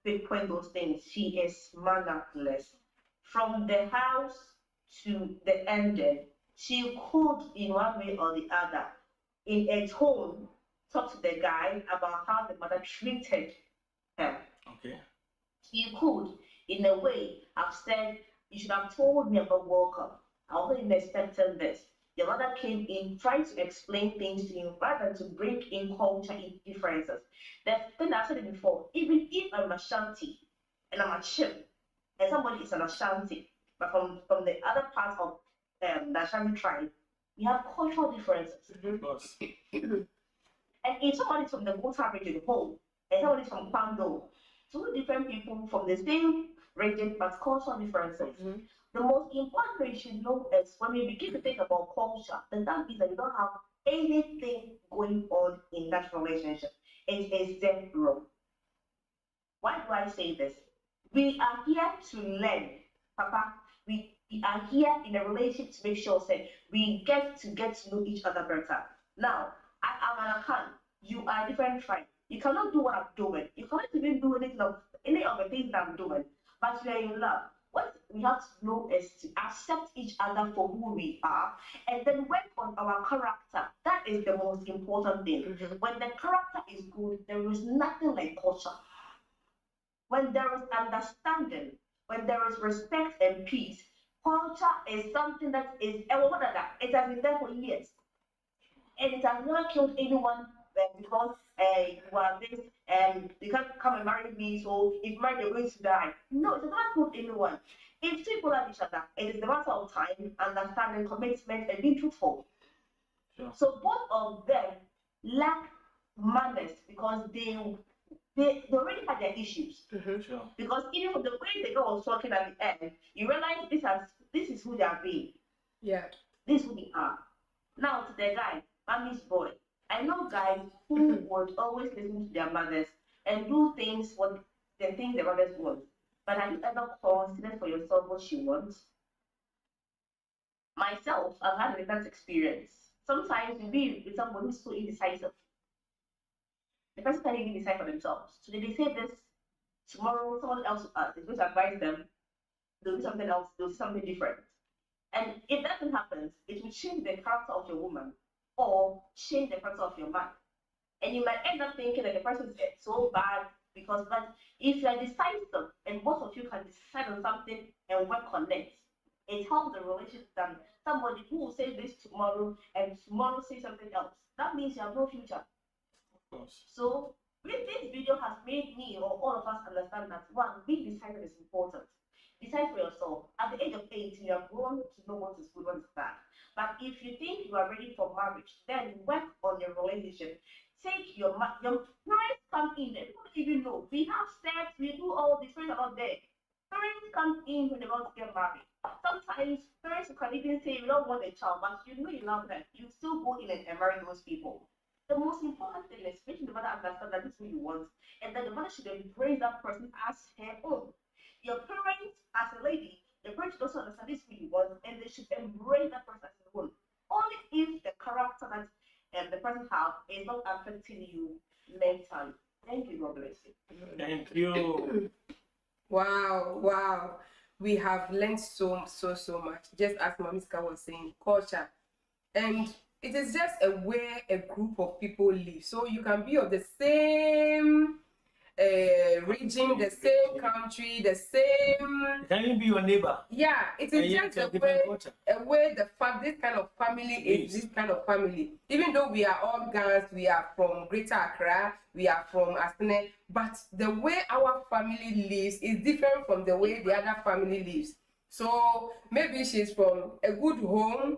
[SPEAKER 6] pinpoint those things. She is mannerless. From the house to the ending, she could, in one way or the other, in a tone, talk to the guy about how the mother treated her.
[SPEAKER 2] Okay.
[SPEAKER 6] She could, in a way, have said, you should have told me about welcome. I wasn't expecting this. Your mother came in trying to explain things to you rather than to bring in culture differences. The thing I said it before, even if I'm Ashanti and I'm a chip, and somebody is an Ashanti, but from the other part of the Ashanti tribe, we have cultural differences.
[SPEAKER 2] Of course.
[SPEAKER 6] And if somebody's from the Buta region home, and somebody's from Kwando, two different people from the same region, but cultural differences. The most important thing you should know is when we begin to think about culture, then that means that you don't have anything going on in that relationship. It is zero. Why do I say this? We are here to learn, Papa. We are here in a relationship to make sure that we get to know each other better. Now, I am an Akan. You are a different tribe. You cannot do what I'm doing. You cannot even do any of the things that I'm doing. But you are in love. What we have to know is to accept each other for who we are and then work on our character. That is the most important thing. When the character is good, there is nothing like culture. When there is understanding, when there is respect and peace, Culture is something that is, it has been there for years. And it has never killed anyone because you are this, you can't come and marry me, so if married, you're going to die. No, it has never killed anyone. If two people love each other, it is the matter of time, understanding, commitment, and being truthful.
[SPEAKER 2] Sure.
[SPEAKER 6] So both of them lack manners because they already had their issues.
[SPEAKER 2] Sure.
[SPEAKER 6] Because even from the way the girl was talking at the end, you realize this is who they are being.
[SPEAKER 1] Yeah.
[SPEAKER 6] This is who they are. Now to the guy, mommy's boy. I know guys who would always listen to their mothers and do things what they think their mothers want. But have you ever considered for yourself what she wants? Myself, I've had that experience. Sometimes you be with someone who's so indecisive. The person can't even decide for themselves. So they say this, tomorrow someone else is going to advise them, they'll do something else, they'll do something different. And if that thing happens, it will change the character of your woman or change the character of your man. And you might end up thinking that the person is so bad because, but if you are decisive and both of you can decide on something and work on it, it helps the relationship than somebody who will say this tomorrow and tomorrow say something else. That means you have no future.
[SPEAKER 2] Of course.
[SPEAKER 6] So this video has made me or all of us understand that one, being decisive is important. Decide for yourself. At the age of 18, you are grown to know what is good, what is bad. But if you think you are ready for marriage, then work on your relationship. Take your parents come in, they don't even know. We have sex, we do all these things are not there. Parents come in when they want to get married. Sometimes parents can even say you don't want a child, but you know you love them. You still go in and marry those people. The most important thing is making the mother understand that this is what you want, and then the mother should embrace that person as her own. Your parents, as a lady, the parents should also understand this is what you want, and they should embrace that person as their own. Only if the character that the person has is not affecting you mentally. Thank you, God bless you.
[SPEAKER 2] Thank you.
[SPEAKER 1] Wow. We have learned so much. Just as Mamiska was saying, culture. And it is just a way a group of people live. So you can be of the same region, the same country, the same.
[SPEAKER 2] Can you be your neighbor?
[SPEAKER 1] Yeah, it is just a way this kind of family is this kind of family. Even though we are all Ghanaians, we are from Greater Accra, we are from Asene, but the way our family lives is different from the way the other family lives. So maybe she's from a good home,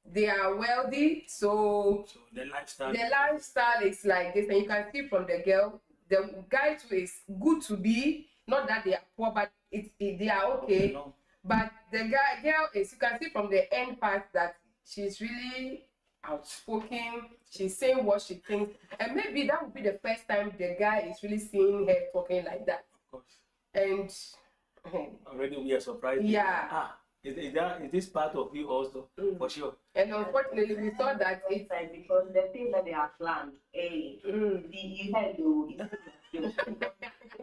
[SPEAKER 1] they are wealthy, so
[SPEAKER 2] the lifestyle
[SPEAKER 1] is like this, and you can see from the girl. The guy too is good to be, not that they are poor, but they are okay. No. But the girl is, you can see from the end part that she's really outspoken. She's saying what she thinks, and maybe that would be the first time the guy is really seeing her talking like that.
[SPEAKER 2] Of course.
[SPEAKER 1] And
[SPEAKER 2] already we are surprised.
[SPEAKER 1] Yeah.
[SPEAKER 2] Is this part of you also? For sure.
[SPEAKER 1] And unfortunately, we saw that it's
[SPEAKER 6] like because the thing that they are planned, you had to. The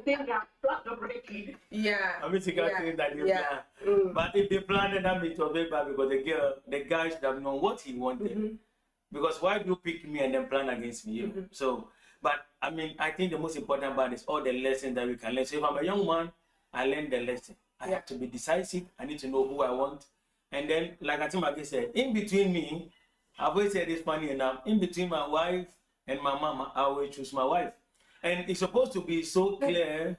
[SPEAKER 6] thing they are planned already.
[SPEAKER 1] Yeah.
[SPEAKER 2] I mean, you can say that they plan. But if they planned, that means it was very bad because the guy should have known what he wanted. Because why do you pick me and then plan against me? So, but I mean, I think the most important part is all the lessons that we can learn. So if I'm a young man, I learned the lesson. I have to be decisive. I need to know who I want. And then, like Atimage said, in between me, I've always said this funny enough, in between my wife and my mama, I will choose my wife. And it's supposed to be so clear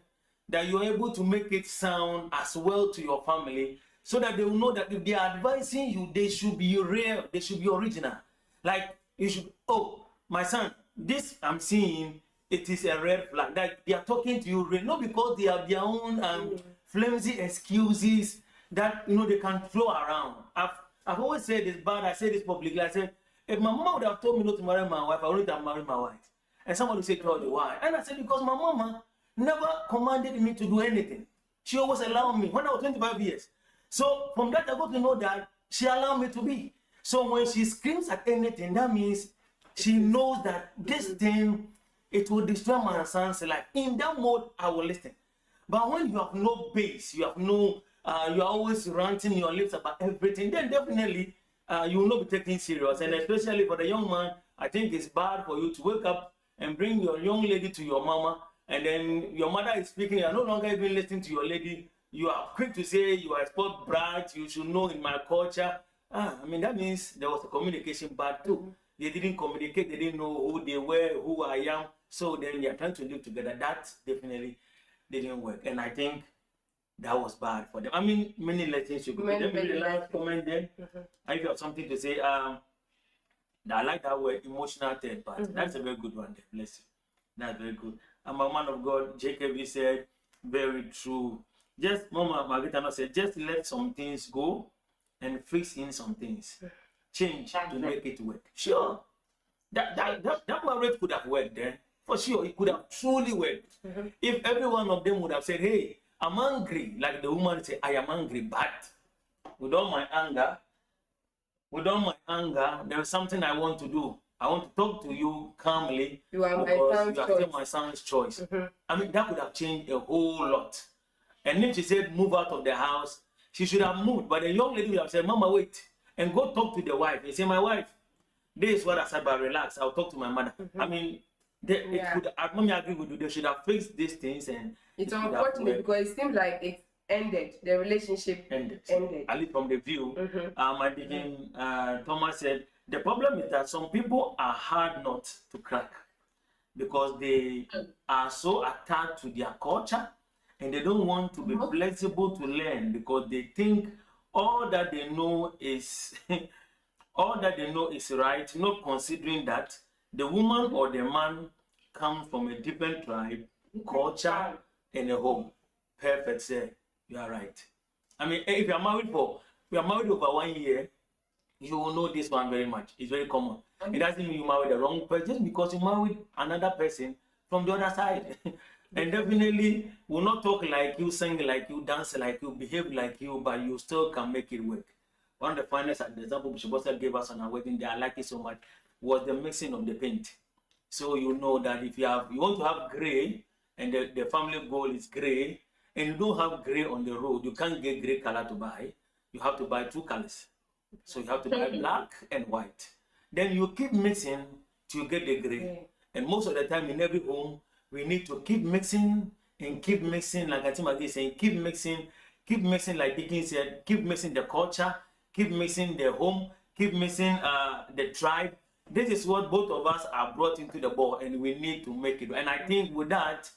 [SPEAKER 2] that you're able to make it sound as well to your family so that they will know that if they are advising you, they should be real, they should be original. Like, you should, oh, my son, this I'm seeing, it is a red flag. Like, they are talking to you, not because they have their own flimsy excuses that, you know, they can flow around. I've always said this, but I say this publicly. I said, if my mama would have told me not to marry my wife, I wouldn't have married my wife. And somebody said, George, why? And I said, because my mama never commanded me to do anything. She always allowed me when I was 25 years. So from that, I got to know that she allowed me to be. So when she screams at anything, that means she knows that this thing, it will destroy my son's life. In that mode, I will listen. But when you have no base, you have no, you are always ranting your lips about everything, then definitely you will not be taken serious. And especially for the young man, I think it's bad for you to wake up and bring your young lady to your mama, and then your mother is speaking, you are no longer even listening to your lady, you are quick to say you are a sport brat, you should know in my culture. I mean, that means there was a communication bad too. They didn't communicate, they didn't know who they were, who I am. So then they are trying to live together. That definitely didn't work. And I think that was bad for them. I mean, many lessons you could give. Let me the last comment then. If you have something to say, I like that word, emotional third party. That's a very good one there. Bless you. That's very good. I'm a man of God. Jacob, you said, very true. Just, Mama Margarita said, just let some things go and fix in some things. Change to make it work. Sure. That marriage could have worked then. For sure, it could have truly worked. If every one of them would have said, hey, I'm angry, like the woman said, I am angry, but with all my anger, there is something I want to do. I want to talk to you calmly.
[SPEAKER 1] You are
[SPEAKER 2] because you are still my son's choice. I mean, that could have changed a whole lot. And if she said, move out of the house, she should have moved. But the young lady would have said, Mama, wait, and go talk to the wife. And say, my wife, this is what I said, but relax, I'll talk to my mother. I mean, it could, let me agree with you, they should have fixed these things. And
[SPEAKER 1] it's unfortunate because it seems like it ended, the relationship ended.
[SPEAKER 2] At least from the view, I begin, Thomas said, the problem is that some people are hard not to crack because they are so attached to their culture and they don't want to be flexible to learn because they think all that they know is right, not considering that the woman or the man comes from a different tribe, culture, and a home. Perfect, sir. You are right. I mean, if you are married over 1 year, you will know this one very much. It's very common. It doesn't mean you married the wrong person just because you married another person from the other side. And definitely will not talk like you, sing like you, dance like you, behave like you, but you still can make it work. One of the finest example Bishop Bossa gave us on our wedding day, I like it so much, was the mixing of the paint. So you know that if you want to have gray, and the family goal is gray, and you don't have gray on the road, you can't get gray color to buy. You have to buy 2 colors. So you have to buy black and white. Then you keep mixing to get the gray. And most of the time in every home, we need to keep mixing and keep mixing, like Atima is saying, keep mixing like Dickens said, keep mixing the culture, keep mixing the home, keep mixing the tribe. This is what both of us are brought into the ball, and we need to make it. And I think with that,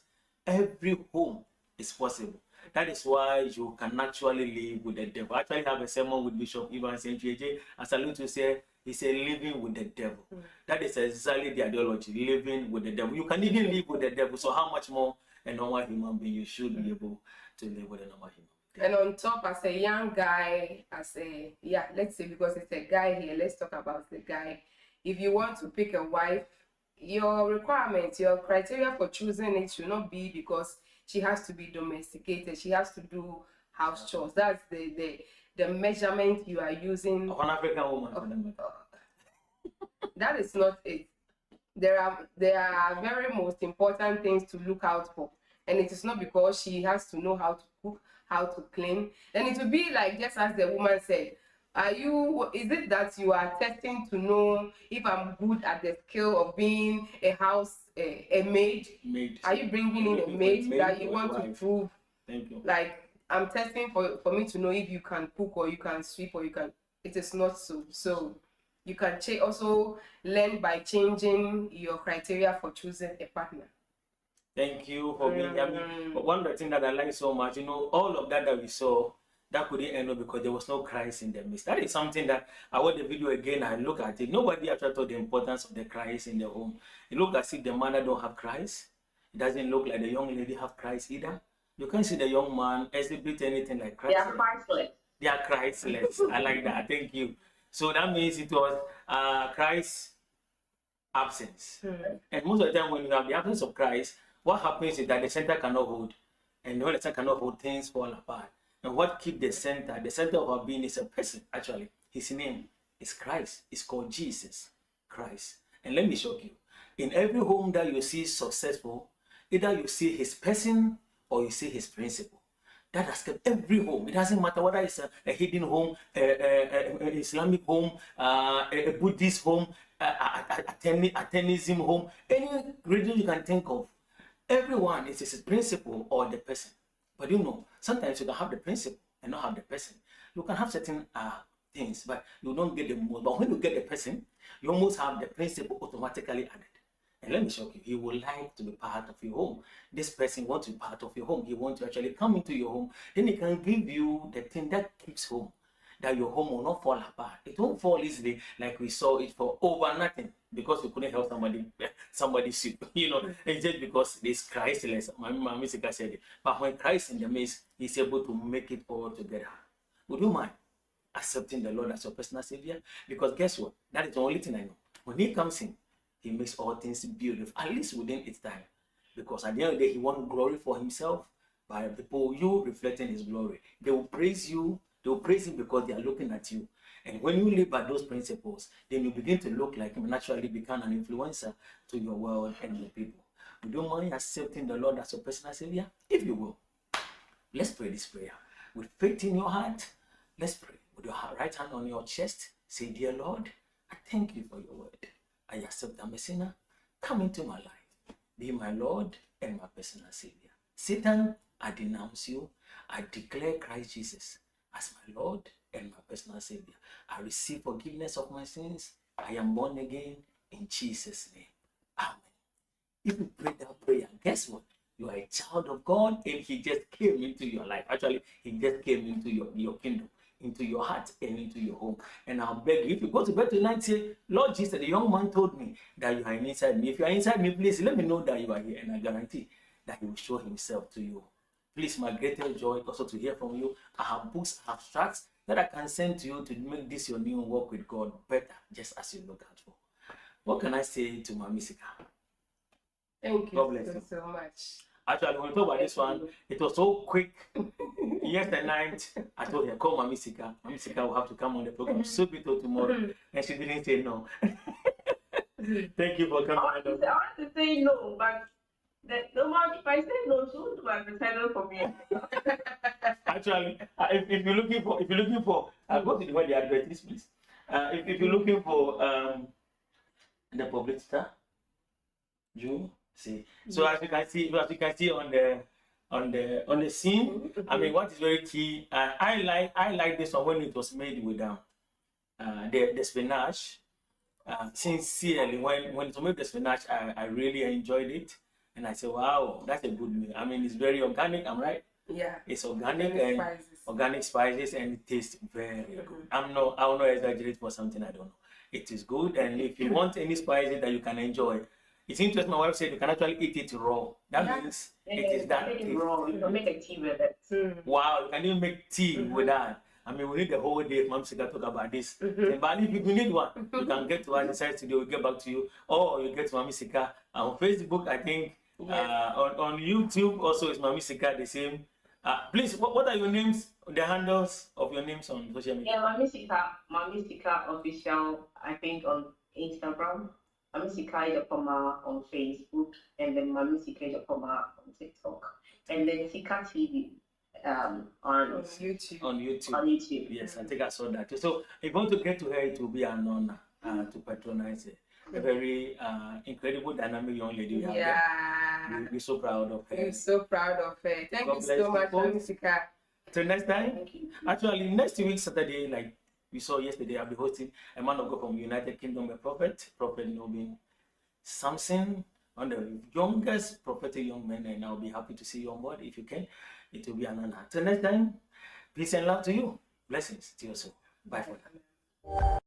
[SPEAKER 2] every home is possible. That is why you can actually live with the devil. I actually have a sermon with Bishop ANTWI-ADJEI. As I look to say, he said living with the devil. That is exactly the ideology, living with the devil. You can even live with the devil, so how much more a normal human being you should be able to live with a normal human being.
[SPEAKER 1] And on top, as a young guy, let's say because it's a guy here, let's talk about the guy. If you want to pick a wife, your requirements, your criteria for choosing it should not be because she has to be domesticated, she has to do house chores. That's the measurement you are using.
[SPEAKER 2] Of an African woman.
[SPEAKER 1] That is not it. There are very most important things to look out for. And it is not because she has to know how to cook, how to clean. Then it will be like, just as the woman said, is it that you are testing to know if I'm good at the skill of being a maid? Are you bringing in a maid that you want to prove?
[SPEAKER 2] Thank you.
[SPEAKER 1] Like, I'm testing for me to know if you can cook or you can sweep or you can. It is not so. So you can also learn by changing your criteria for choosing a partner.
[SPEAKER 2] Thank you for being. I mean, one of the things that I like so much, all of that we saw, that couldn't end up because there was no Christ in the midst. That is something that I watch the video again, I look at it. Nobody actually thought the importance of the Christ in the home. It looks as if the mother don't have Christ. It doesn't look like the young lady have Christ either. You can't see the young man exhibit anything like Christ.
[SPEAKER 6] They are Christless.
[SPEAKER 2] They are Christless. I like that. Thank you. So that means it was Christ's absence. And most of the time when you have the absence of Christ, what happens is that the center cannot hold. And when the center cannot hold, things fall apart. And what keeps the center of our being is a person, actually. His name is Christ. It's called Jesus Christ. And let me shock you. In every home that you see successful, either you see his person or you see his principle. That has kept every home. It doesn't matter whether it's a hidden home, an Islamic home, a Buddhist home, Athenism home, any religion you can think of. Everyone is his principle or the person. But you know, sometimes you can have the principle and not have the person. You can have certain things, but you don't get the most. But when you get the person, you almost have the principle automatically added. And let me shock you, he would like to be part of your home. This person wants to be part of your home. He wants to actually come into your home. Then he can give you the thing that keeps home, that your home will not fall apart. It won't fall easily like we saw it for over nothing because we couldn't help somebody sick. You know, it's just because it's Christless. My music said it. But when Christ in the midst, he's able to make it all together. Would you mind accepting the Lord as your personal savior? Because guess what? That is the only thing I know. When he comes in, he makes all things beautiful, at least within its time. Because at the end of the day, he wants glory for himself by people, you reflecting his glory. They will praise you. They will praise him because they are looking at you. And when you live by those principles, then you begin to look like him, naturally become an influencer to your world and your people. Would you mind accepting the Lord as your personal savior? If you will, let's pray this prayer. With faith in your heart, let's pray. With your right hand on your chest, say, dear Lord, I thank you for your word. I accept I'm a sinner. Come into my life. Be my Lord and my personal savior. Satan, I denounce you. I declare Christ Jesus as my Lord and my personal savior. I receive forgiveness of my sins. I am born again in Jesus' name. Amen. If you pray that prayer, guess what? You are a child of God and he just came into your life. Actually, he just came into your kingdom, into your heart and into your home. And I'll beg you, if you go to bed tonight, say, Lord Jesus, the young man told me that you are inside me. If you are inside me, please let me know that you are here. And I guarantee that he will show himself to you. Please, my greatest joy also to hear from you. I have books, I have tracts that I can send to you to make this your new walk with God better, just as you look out for. What can I say to Mami Sika?
[SPEAKER 1] Thank
[SPEAKER 2] God
[SPEAKER 1] you
[SPEAKER 2] bless you
[SPEAKER 1] so much.
[SPEAKER 2] Actually, when we talk about this one, it was so quick. Yesterday night, I told her, call Mami Sika. Mami Sika will have to come on the program so before tomorrow. And she didn't say no. Thank you for coming.
[SPEAKER 6] I wanted to say no, but if I say no, she won't do advertisement for me.
[SPEAKER 2] Actually, if you're looking for, go to the where the advert is, please. If you're looking for the publicity, you see. So as you can see on the scene, I mean, what is very key. I like this one when it was made with the spinach. Sincerely, when it was made with the spinach, I really enjoyed it, and I said, wow, that's a good meal. I mean, it's very organic. I'm right.
[SPEAKER 1] Yeah.
[SPEAKER 2] It's organic and organic spices, and it tastes very good. I will not exaggerate for something I don't know. It is good, and if you want any spices that you can enjoy, it's interesting. My wife said you can actually eat it raw. That means it is that tasty.
[SPEAKER 6] Raw. You can make a tea with it.
[SPEAKER 2] Wow, you can even make tea with that. I mean, we need the whole day. Mom Sika talk about this. But if you need one, you can get to us inside studio. We'll get back to you, or you get to Mami Sika on Facebook. I think on YouTube also is Mami Sika the same. Please, what are your names? The handles of your names on social media?
[SPEAKER 6] Yeah, Mami Sika official. I think on Instagram. Mami Sika Ejapoma on Facebook, and then Mami Sika Ejapoma on TikTok, and then Sika TV on
[SPEAKER 1] YouTube.
[SPEAKER 6] On YouTube.
[SPEAKER 2] Yes, I think I saw that. So if you want to get to her, it will be an honor to patronize a very incredible, dynamic young lady.
[SPEAKER 1] Yeah.
[SPEAKER 2] We're so proud of her.
[SPEAKER 1] We're so proud of her. Thank
[SPEAKER 2] God
[SPEAKER 1] you
[SPEAKER 2] bless
[SPEAKER 1] so much,
[SPEAKER 2] you.
[SPEAKER 1] Mami Sika.
[SPEAKER 2] Till next time.
[SPEAKER 6] Thank you.
[SPEAKER 2] Actually, next week, Saturday, like we saw yesterday, I'll be hosting a man of God from United Kingdom, a prophet Nobin Samson, one of the youngest prophetic young men, and I'll be happy to see you on board if you can. It will be an honor. Till next time, peace and love to you. Blessings to you soul. Bye for now.